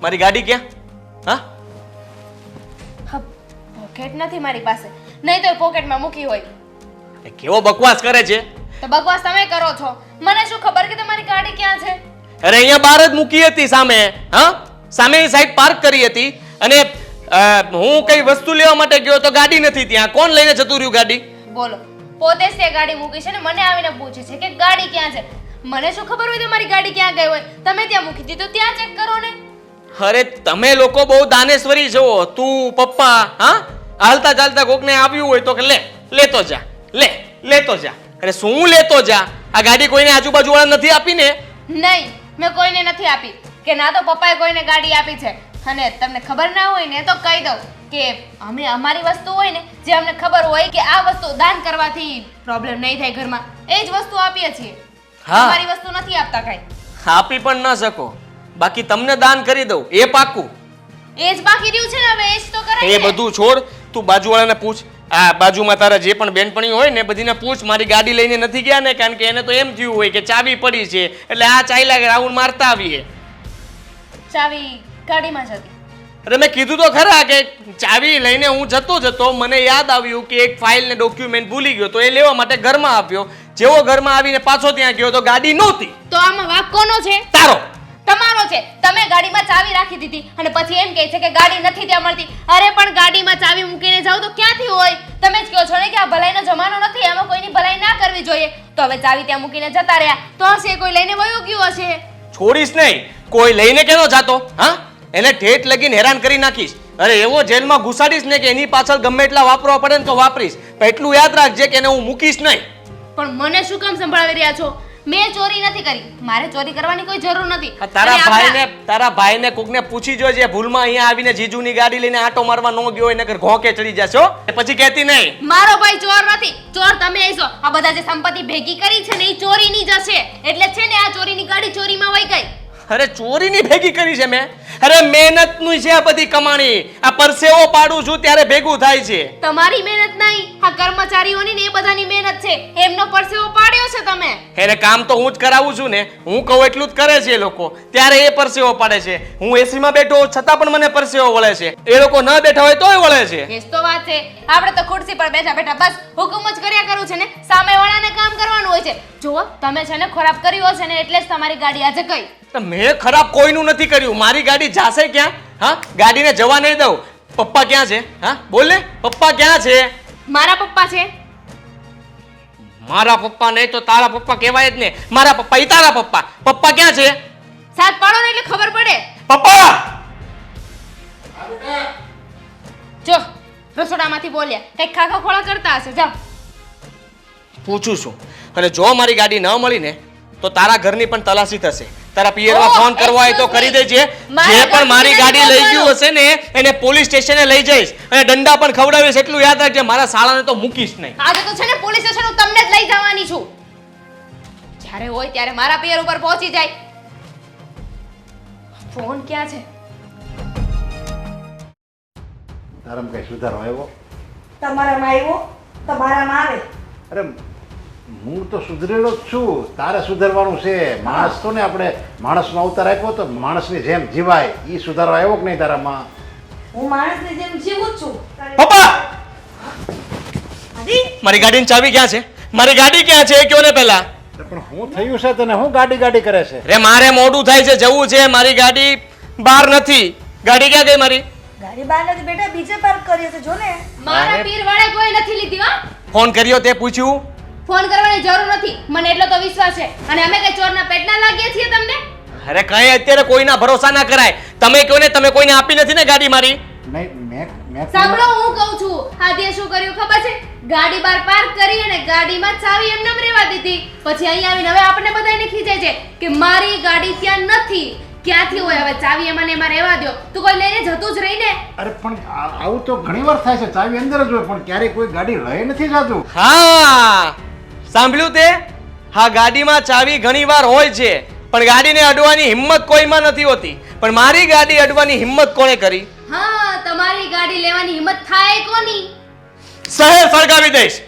A: મારી ગાડી ક્યાં? હા
C: પોકેટ નથી મારી પાસે, નહીં તો પોકેટમાં મૂકી હોય.
A: એ કેવો બકવાસ કરે છે.
C: તો બકવાસ તમે કરો છો, મને શું ખબર કે તમારી ગાડી ક્યાં છે?
A: અરે અહીંયા બહાર જ મૂકી હતી સામે. હા સામેની સાઈડ પાર્ક કરી હતી અને હું કઈ વસ્તુ લેવા માટે ગયો તો ગાડી નથી ત્યાં. કોણ લઈને જતું રહ્યું ગાડી?
C: બોલો, પોતે જ તે ગાડી મૂકી છે ને મને આવીને પૂછે છે કે ગાડી ક્યાં છે. મને શું ખબર હોય તમારી ગાડી ક્યાં ગઈ હોય? તમે ત્યાં મૂકી દીધી તો ત્યાં ચેક કરો ને.
A: અરે તમે લોકો બહુ દાનેશ્વરી છો. તું પપ્પા હા હાલતા ચાલતા કોકને આવ્યું હોય તો કે લેતો જા લેતો જા. અરે શું લેતો જા? આ ગાડી કોઈને આજુબાજુ વાળા નથી આપી ને?
C: નહીં, મેં કોઈને નથી આપી. કે ના તો પપ્પાએ કોઈને ગાડી આપી છે. અને તમને ખબર ના હોય ને તો કહી દઉં કે અમે અમારી વસ્તુ હોય ને જે અમને ખબર હોય કે આ વસ્તુ દાન કરવાથી પ્રોબ્લેમ નહીં થાય ઘરમાં, એ જ વસ્તુ આપીએ છીએ.
A: હા.
C: અમારી વસ્તુ નથી આપતા કઈ.
A: આપી પણ ન શકો, બાકી તમને દાન કરી દઉં એ પાકું.
C: એ જ બાકી રહ્યું છે ને, હવે એ જ તો કરાય
A: એ
C: ને.
A: બધું છોડ, તું બાજુવાળાને પૂછ. આ બાજુમાં તારા જે પણ બેનપણી હોય ને બધીને પૂછ મારી ગાડી લઈને નથી ગયા ને, કારણ કે એને તો એમ થયું હોય કે ચાવી પડી છે એટલે આ ચાલ્યા રાઉન્ડ મારતા આવીએ.
C: ચાવી ગાડીમાં જ હતી.
A: અરે મેં કીધું તો ખરા કે ચાવી લઈને હું જતો મને યાદ આવ્યું કે એક ફાઇલ ને ડોક્યુમેન્ટ ભૂલી ગયો તો એ લેવા માટે ઘરમાં આપ્યો. જેવો ઘરમાં આવીને પાછો ત્યાં ગયો તો ગાડી નહોતી.
C: તો આમાં વાંક કોનો છે?
A: તારો.
C: તમારો છે. તમે ગાડીમાં ચાવી રાખી દીધી અને પછી એમ કહે છે કે ગાડી નથી ત્યાં મળતી. અરે પણ ગાડીમાં ચાવી મૂકીને જાવ તો ક્યાંથી હોય? તમે જ કહો છો ને કે આ ભલાઈનો જમાનો નથી, એમાં કોઈની ભલાઈ ના કરવી જોઈએ. તો હવે ચાવી ત્યાં મૂકીને જતા રહ્યા તો હશે કોઈ લઈને વયો ગયો હશે.
A: છોડીશ નહીં. કોઈ લઈને કેનો જાતો? હા એને ઠેઠ લગીને હેરાન કરી નાખીશ. અરે એવો જેલમાં ઘુસાડીશ ને કે એની પાછળ ગમે એટલા વાપરવા પડે ને તો વાપરીશ. પણ એટલું યાદ રાખજે કે એને હું મૂકીશ નહીં.
C: પણ મને શું કામ સંભળાવી રહ્યા છો? મેં ચોરી નથી કરી, મારે ચોરી કરવાની કોઈ જરૂર નથી.
A: આ તારા ભાઈને કોકને પૂછી જોજે ભૂલમાં અહીંયા આવીને જીજુની ગાડી લઈને આટો મારવા ન ગયો હોય નકર ઘોકે ચડી જશો. પછી કહેતી નહીં
C: મારો ભાઈ ચોર નથી, ચોર તમે હશો. આ બધા જે સંપત્તિ ભેગી કરી છે ને એ ચોરીની જ હશે. એટલે છે ને આ ચોરીની ગાડી ચોરીમાં વહી ગઈ.
A: અરે ચોરીની ભેગી કરી છે મેં? અરે મહેનતનું છે આ બધી કમાણી. આ પરસેવો પાડું છું ત્યારે ભેગું થાય છે.
C: તમારી મહેનત નહીં, આ કર્મચારીઓની ને એ બધાની મહેનત છે. એમનો પરસેવો પાડ્યો છે તમે.
A: એને કામ તો હું જ કરાવું છું ને, હું કહું એટલું જ કરે છે એ લોકો. ત્યારે એ પરસેવો પાડે છે. હું એસીમાં બેઠો છતાં પણ મને પરસેવો વળે છે. એ લોકો ન બેઠા હોય તોય વળે છે.
C: એ જ તો વાત છે. આપણે તો ખુરશી પર બેઠા બેઠા બસ હુકમ જ કર્યા કરવું છે ને, સામેવાળાને કામ કરવાનું હોય છે. જુઓ તમે છે ને ખરાબ કર્યો છે ને એટલે જ તમારી ગાડી આજે ગઈ.
A: મેં ખરાબ કોઈનું નથી કર્યું. મારી ગાડી જાશે ક્યાં? હા ગાડીને જવા નહીં દઉં. પપ્પા ક્યાં છે? હા બોલ ને, પપ્પા ક્યાં છે?
C: મારા પપ્પા છે.
A: મારા પપ્પા નહીં તો તારા પપ્પા કહેવાય જ ને. મારા પપ્પા ઈ તારા પપ્પા. પપ્પા ક્યાં છે?
C: સાથ પાડો ને એટલે ખબર પડે.
A: પપ્પા
C: જો રસોડામાંથી બોલ્યા, કઈક ખાખા ખોળા કરતા હશે. જાઓ
A: પૂછું છું, અને જો મારી ગાડી ન મળી ને તો તારા ઘરની પણ તલાશી થશે. તારા પિયરમાં
G: ઓહ,
A: ફોન કરવો હોય તો કરી દેજે.
G: મારા
A: જે પણ મારી
G: ઘરથી
A: ગાડી લઈ
G: નીકળવાનું.
A: ગયું હશે ને એને પોલીસ સ્ટેશને લઈ જઈશ અને દંડા પણ ખવડાવીશ. એટલું યાદ રાખજે, મારા શાળાને તો મૂકીશ નહીં.
G: આજે તો છે ને પોલીસ સ્ટેશન હું તમને જ લઈ જવાની છું. જ્યારે હોય ત્યારે મારા પિયર ઉપર પહોંચી જાય. ફોન ક્યાં છે?
B: તારામાં કઈ સુધારો આવ્યો?
F: તમારામાં આવ્યો તમારામાં આવે.
B: અરે હું તો સુધરેલો જ છું, તારે સુધરવાનું છે. માણસ તો ને આપણે માણસનો અવતાર આપ્યો તો માણસની જેમ જીવાય. એ સુધારો આવ્યો કે નહીં તારામાં?
F: હું માણસની જેમ જીવું જ છું.
A: પપ્પા,
F: હાજી
A: મારી ગાડીની ચાવી ક્યાં છે? મારી ગાડી ક્યાં છે એ કહો ને પહેલા.
B: અરે પણ હું થયું છે તને? હું ગાડી ગાડી કરે છે?
A: રે મારે મોડું થાય છે, જવું છે. મારી ગાડી બહાર નથી. ગાડી ક્યાં ગઈ મારી?
F: ગાડી બહાર નથી બેટા, બીજે પાર્ક કરી હશે જો ને.
G: મારા પિયર વાળે કોઈ નથી લીધી હો.
A: ફોન કર્યો તે પૂછ્યું?
G: ફોન કરવાની જરૂર નથી, મને એટલો તો વિશ્વાસ છે. અને અમે કઈ ચોરના પેટના લાગીએ છીએ તમને?
A: અરે કઈ અત્યારે કોઈના ભરોસા ના કરાય. તમે કહો ને, તમે કોઈને આપી નથી ને ગાડી મારી?
B: નહીં મેં
G: સાંભળો, હું કહું છું. હાથીએ શું કર્યું ખબર છે? ગાડી બહાર પાર્ક કરી અને ગાડીમાં ચાવી એમને એમ રહેવા દીધી. પછી અહીં આવીને હવે આપણને બધાને ખીજાય છે કે મારી ગાડી ત્યાં નથી. ક્યાંથી હોય? હવે ચાવી એમાં ને એમાં રહેવા દ્યો. તું કોઈ લઈને જતું જ રહી ને.
B: અરે પણ આવું તો ઘણી વાર થાય છે. ચાવી અંદર જ હોય પણ ક્યારેય કોઈ ગાડી લઈ નથી જતું.
A: હા, સાંભળ્યું તે? હા, ગાડીમાં ચાવી ઘણીવાર હોય છે પણ ગાડીને અડવાની હિંમત કોઈમાં નથી હોતી. પણ મારી ગાડી અડવાની હિંમત કોણે કરી?
G: હા, તમારી ગાડી લેવાની હિંમત થાય કોની?
A: શહેર સળગાવી દઈશ.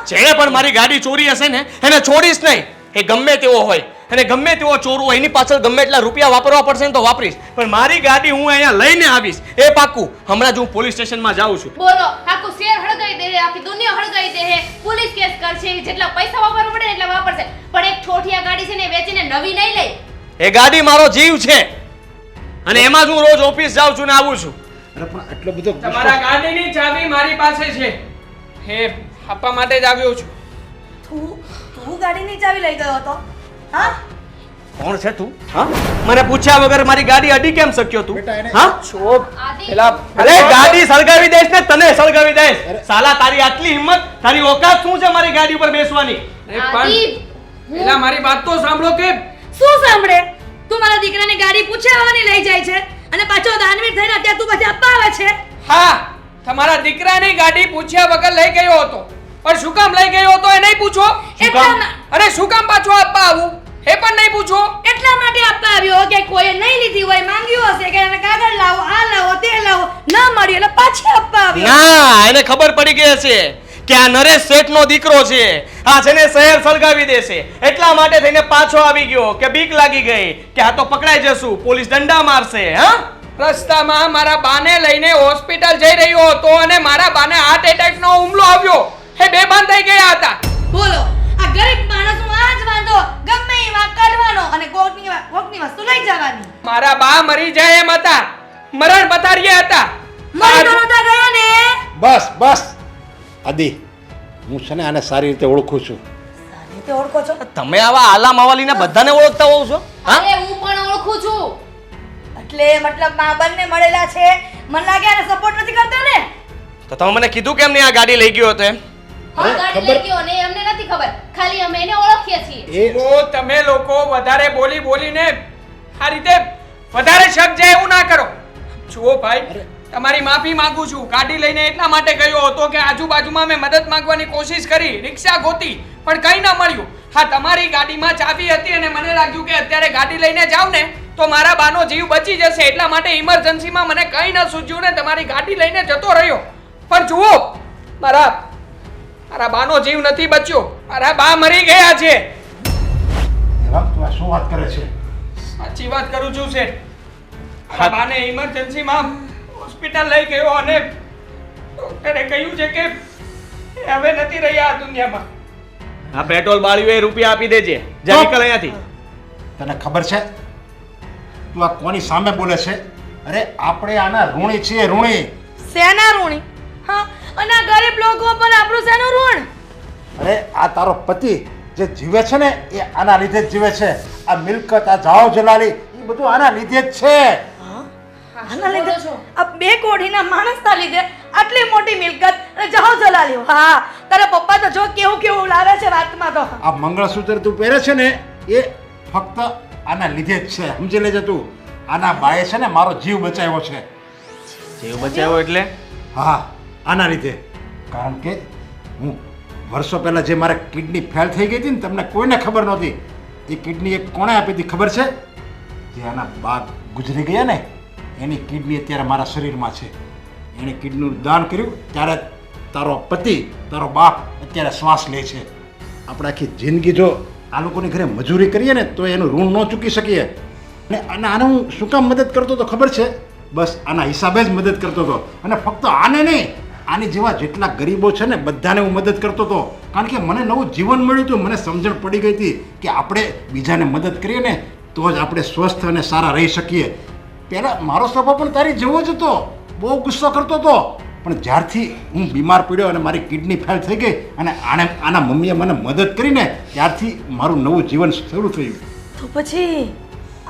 A: જેણે પણ મારી ગાડી ચોરી હશે ને એને છોડીશ નહીં. એ ગમે તેવો હોય અને ગમે તેવો ચોર હોય, એની પાછળ ગમે એટલા રૂપિયા વાપરવા પડશે ને તો વાપરીશ, પણ મારી ગાડી હું અહીંયા લઈને આવીશ. એ પાક્કું. હમણાં જ હું પોલીસ સ્ટેશનમાં જાઉં છું.
G: બોલો, આખું શહેર હળગાઈ દે, આખી દુનિયા હળગાઈ દે, પોલીસ કેસ કરશે, જેટલા પૈસા વાપરવા પડે ને એટલા વાપરશે, પણ એક ઠોઠિયા ગાડી છે ને એ વેચીને નવી નહીં લે.
A: એ ગાડી મારો જીવ છે અને એમાં જ હું રોજ ઓફિસ જાઉં છું ને આવું છું.
B: અરે પણ આટલો બધો ગુસ્સો-
D: તમારા ગાડીની ચાવી મારી પાસે છે. હે આપવા માટે જ આવ્યો છું.
F: તું ગાડીની ચાવી લઈ ગયો હતો? હા
A: કોણ છે તું? હા, મને પૂછ્યા વગર મારી ગાડી અડી કેમ શક્યો તું?
B: બેટા, એને-
A: હા,
D: છો
G: આદિ,
D: પેલા
A: અરે ગાડી સળગાવી દઈશ ને તને સળગાવી દઈશ. સાલા, તારી આટલી હિંમત, તારી ઓકાત શું છે મારી ગાડી ઉપર બેસવાની?
D: અરે
G: આદિ,
D: પણ પેલા મારી વાત તો સાંભળો કે
F: શું સાંભળે? તું મારા દીકરાની ગાડી પૂછાવાની લઈ જાય છે અને પાછો દાનવીર થઈને અત્યારે તું પછી આપવા આવે છે.
D: હા, તમારા દીકરાની ગાડી પૂછ્યા વગર લઈ ગયો હતો. પણ શું કામ લઈ ગયો હતો એ નહીં પૂછો?
A: શું કામ?
D: અરે શું કામ પાછો આપવા આવું એ પણ નહીં પૂછો?
F: એટલા માટે આપવા આવ્યો કે કોઈએ નહીં લીધી હોય, માંગ્યું હશે કે એને કાગળ લાવો, આ લાવો, તે લાવો, ના મળી એટલે પાછી આપવા આવ્યો.
A: ના, એને ખબર પડી ગઈ હશે કે આ નરેશ શેઠનો દીકરો છે. આ છે ને શહેર સળગાવી દેશે, એટલા માટે થઈને પાછો આવી ગયો કે બીક લાગી ગઈ કે આ તો પકડાઈ જશું, પોલીસ દંડા મારશે. હા,
D: રસ્તામાં મારા બાને લઈને હોસ્પિટલ જઈ રહ્યો હતો અને મારા બાને હાર્ટ એટેકનો હુમલો આવ્યો. એ બેભાન થઈ ગયા હતા.
F: બોલો, આ ગરીબ માણસનો આ જ વાંધો, ગમે એ વાત કાઢવાનો અને કોકની વસ્તુ લઈ જવાની.
D: મારા બા મરી જાય એમ હતા, મરણ પથારીએ હતા.
F: મરી તો નહોતા ગયા ને.
B: બસ બસ આદિ, હું છે ને આને સારી રીતે ઓળખું છું.
F: સારી રીતે ઓળખો છો?
A: તમે આવા આલા માવાલીને બધાને ઓળખતા હોવ છો? હા,
G: અરે હું પણ ઓળખું છું.
F: એટલે મતલબ માં બંને મળેલા છે, મને લાગે આને સપોર્ટ નથી કરતા ને.
A: તો તમે મને કીધું કેમ નહીં આ ગાડી લઈ ગયો હતો એમ?
G: હા, ગાડી લઈ ગયો ને અમને નથી ખબર, ખાલી અમે એને ઓળખીએ છીએ.
B: એ
D: તો તમે લોકો વધારે બોલી બોલીને આ રીતે વધારે શક જાય એવું ના કરો. જુઓ ભાઈ, તમારી માફી માંગુ છું. ગાડી લઈને એટલા માટે ગયો હતો કે આજુબાજુમાં મેં મદદ માંગવાની કોશિશ કરી, રિક્ષા ગોતી, પણ કંઈ ન મળ્યું. હા, તમારી ગાડીમાં ચાવી હતી અને મને લાગ્યું કે અત્યારે ગાડી લઈને જાઉં ને તો મારા બાનો જીવ બચી જશે, એટલા માટે ઇમરજન્સીમાં મને કંઈ ન સૂઝ્યું ને તમારી ગાડી લઈને જતો રહ્યો. પણ જુઓ, મારા બાનો જીવ નથી બચ્યો, મારા બા મરી ગયા છે.
B: એવા તું આ શું વાત કરે છે?
D: સાચી વાત કરું છું શેઠ. મારા બાને ઇમરજન્સીમાં હોસ્પિટલ લઈ ગયો અને ડોક્ટરે કહ્યું છે કે એ હવે નથી રહ્યા આ દુનિયામાં.
A: આ પેટ્રોલ બાળ્યું એ રૂપિયા આપી દેજે. જા નીકળ અહીંયાથી.
B: તને ખબર છે તું આ કોની સામે બોલે છે? અરે આપણે આના ઋણી છીએ, ઋણી.
F: શેના ઋણી? હા, અને આ ગરીબ લોકો પર આપણું શેનું ઋણ?
B: અરે આ તારો પતિ જે જીવે છે ને એ આના લીધે જ જીવે છે. આ મિલકત, આ જાઓ જલાલી, એ બધું આના લીધે જ છે.
F: આના લીધે આ બે કોઢીના માણસના લીધે આટલી મોટી મિલકત અને જહો જલાલ્યો. હા, તારા પપ્પા તો જો કેવું કેવું લાવે છે વાતમાં તો.
B: આ મંગળસૂત્ર તું પહેરે છે ને એ ફક્ત આના લીધે જ છે, સમજી લેજે તું. આના બાએ છે ને મારો જીવ બચાવ્યો છે.
A: જીવ બચાવ્યો એટલે?
B: હા, આના લીધે. કારણ કે હું વર્ષો પહેલાં જે મારે કિડની ફેલ થઈ ગઈ હતી ને, તમને કોઈને ખબર નહોતી. એ કિડની એક કોણે આપી હતી ખબર છે? જે આના બા ગુજરી ગયા ને એની કિડની અત્યારે મારા શરીરમાં છે. એણે કિડનીનું દાન કર્યું ત્યારે તારો પતિ, તારો બાપ અત્યારે શ્વાસ લે છે. આપણે આખી જિંદગી જો આ લોકોની ઘરે મજૂરી કરીએ ને તો એનું ઋણ ન ચૂકી શકીએ. અને આને હું શું કામ મદદ કરતો હતો ખબર છે? બસ આના હિસાબે જ મદદ કરતો હતો. અને ફક્ત આને નહીં, આની જેવા જેટલા ગરીબો છે ને બધાને હું મદદ કરતો હતો. કારણ કે મને નવું જીવન મળ્યું હતું. મને સમજણ પડી ગઈ હતી કે આપણે બીજાને મદદ કરીએ ને તો જ આપણે સ્વસ્થ અને સારા રહી શકીએ. પહેલાં મારો સ્વભાવ પણ તારી જેવો જ હતો, બહુ ગુસ્સો કરતો હતો. પણ જ્યારથી હું બીમાર પડ્યો અને મારી કિડની ફેલ થઈ ગઈ અને આના મમ્મીએ મને મદદ કરીને ત્યારથી મારું નવું જીવન શરૂ થયું.
F: તો પછી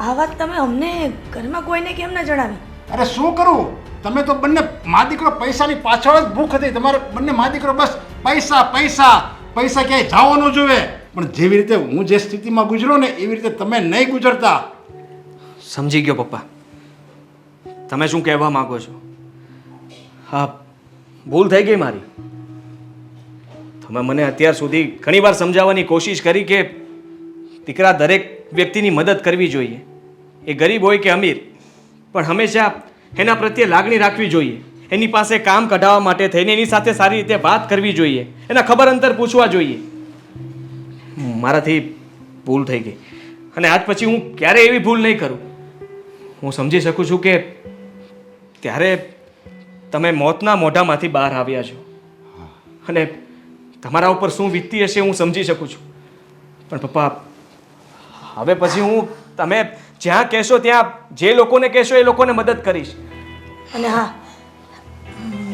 F: આ વાત તમે અમને ઘરમાં કોઈને કેમ ના જણાવી?
B: અરે શું કરું, તમે તો બંને મા દીકરો પૈસાની પાછળ જ ભૂખ હતી. તમારે બંને મા દીકરો બસ પૈસા પૈસા પૈસા, ક્યાંય જવો ન જોવે. પણ જેવી રીતે હું જે સ્થિતિમાં ગુજરો ને એવી રીતે તમે નહીં ગુજરતા.
A: સમજી ગયો પપ્પા, તમે શું કહેવા માંગો છો. હા, ભૂલ થઈ ગઈ મારી. તમે મને અત્યાર સુધી ઘણી વાર સમજાવવાની કોશિશ કરી કે દીકરા દરેક વ્યક્તિની મદદ કરવી જોઈએ, એ ગરીબ હોય કે અમીર, પણ હંમેશા એના પ્રત્યે લાગણી રાખવી જોઈએ. એની પાસે કામ કઢાવવા માટે થઈને એની સાથે સારી રીતે વાત કરવી જોઈએ, એના ખબર અંતર પૂછવા જોઈએ. મારાથી ભૂલ થઈ ગઈ અને આજ પછી હું ક્યારેય એવી ભૂલ નહીં કરું. હું સમજી શકું છું કે ત્યારે તમે મોતના મોઢામાંથી બહાર આવ્યા છો અને તમારા ઉપર શું વીતતી હશે હું સમજી શકું છું. પણ પપ્પા, હવે પછી હું તમે જ્યાં કહેશો ત્યાં જે લોકોને કહેશો એ લોકોને મદદ કરીશ.
F: અને હા,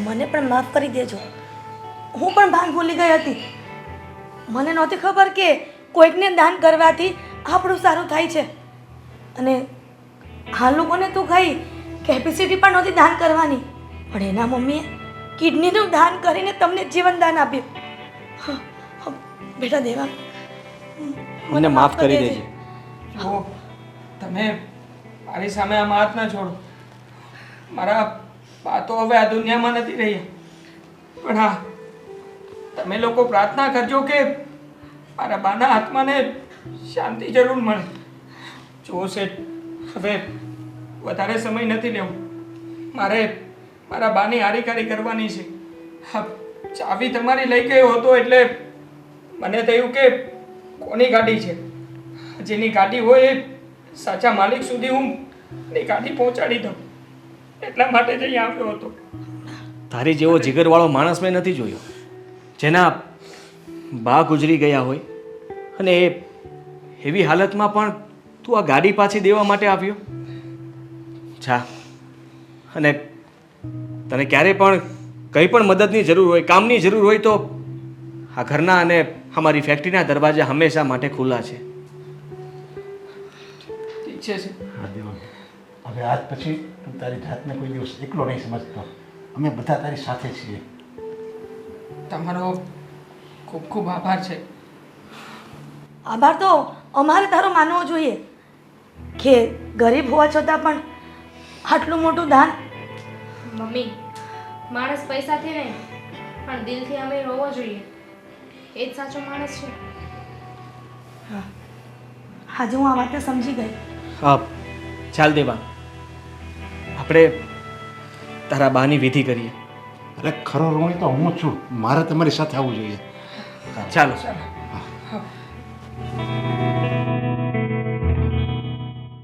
F: મને પણ માફ કરી દેજો. હું પણ ભાન ભૂલી ગઈ હતી. મને નહોતી ખબર કે કોઈકને દાન કરવાથી આપણું સારું થાય છે. અને આ લોકોને તો કઈ કેપેસિટી પણ નહોતી દાન કરવાની, પણ એના મમ્મીએ કિડનીનું દાન કરીને તમને જીવન દાન આપ્યું. બેટા દેવા,
A: મને માફ કરી દેજે.
D: જુઓ, તમે મારી સામે આમ હાથ ના છોડો. મારા બા તો હવે આ દુનિયામાં નથી રહ્યા, પણ હા, તમે લોકો પ્રાર્થના કરજો કે મારા બાના આત્માને શાંતિ જરૂર મળે. જો શેઠ, હવે વધારે સમય નથી લેવો. મારે મારા બાની હારીકારી કરવાની છે. હા, ચાવી તમારી લઈ ગયો હતો એટલે મને થયું કે કોની ગાડી છે, જેની ગાડી હોય એ સાચા માલિક સુધી હું એની ગાડી પહોંચાડી દઉં, એટલા માટે જ અહીં આવ્યો હતો.
A: તારી જેવો જીગરવાળો માણસ મેં નથી જોયો જેના બા ગુજરી ગયા હોય અને એ એવી હાલતમાં પણ તું આ ગાડી પાછી દેવા માટે આવ્યો. જા, અને તને ક્યારે પણ કંઈ પણ મદદની જરૂર હોય, કામની જરૂર હોય તો આ ઘરના અને અમારી ફેક્ટરીના દરવાજા હંમેશા માટે ખુલ્લા છે.
D: ઠીક છે સર.
B: હા દેવાંગ, હવે આજ પછી તું તારી જાતને કોઈ દિવસ એકલો નહીં સમજતો. અમે બધા તારી સાથે છીએ.
D: તમારો ખૂબ ખૂબ આભાર છે.
F: આભાર તો અમારે તારો માનવો જોઈએ કે ગરીબ હોવા છતાં પણ આટલું મોટું દાન.
C: મમ્મી, માણસ પૈસાથી નહીં પણ દિલથી અમે રોવો જોઈએ, એ જ સાચો માણસ છે.
F: આજે હું આ વાતને સમજી ગઈ.
A: હા, ચાલ દેવા, આપણે તારા બાની વિધિ કરીએ.
B: અરે ખરો ઋણી તો હું જ છું. મારે તમારી સાથે આવવું જોઈએ.
A: ચાલો.
D: ચાલો.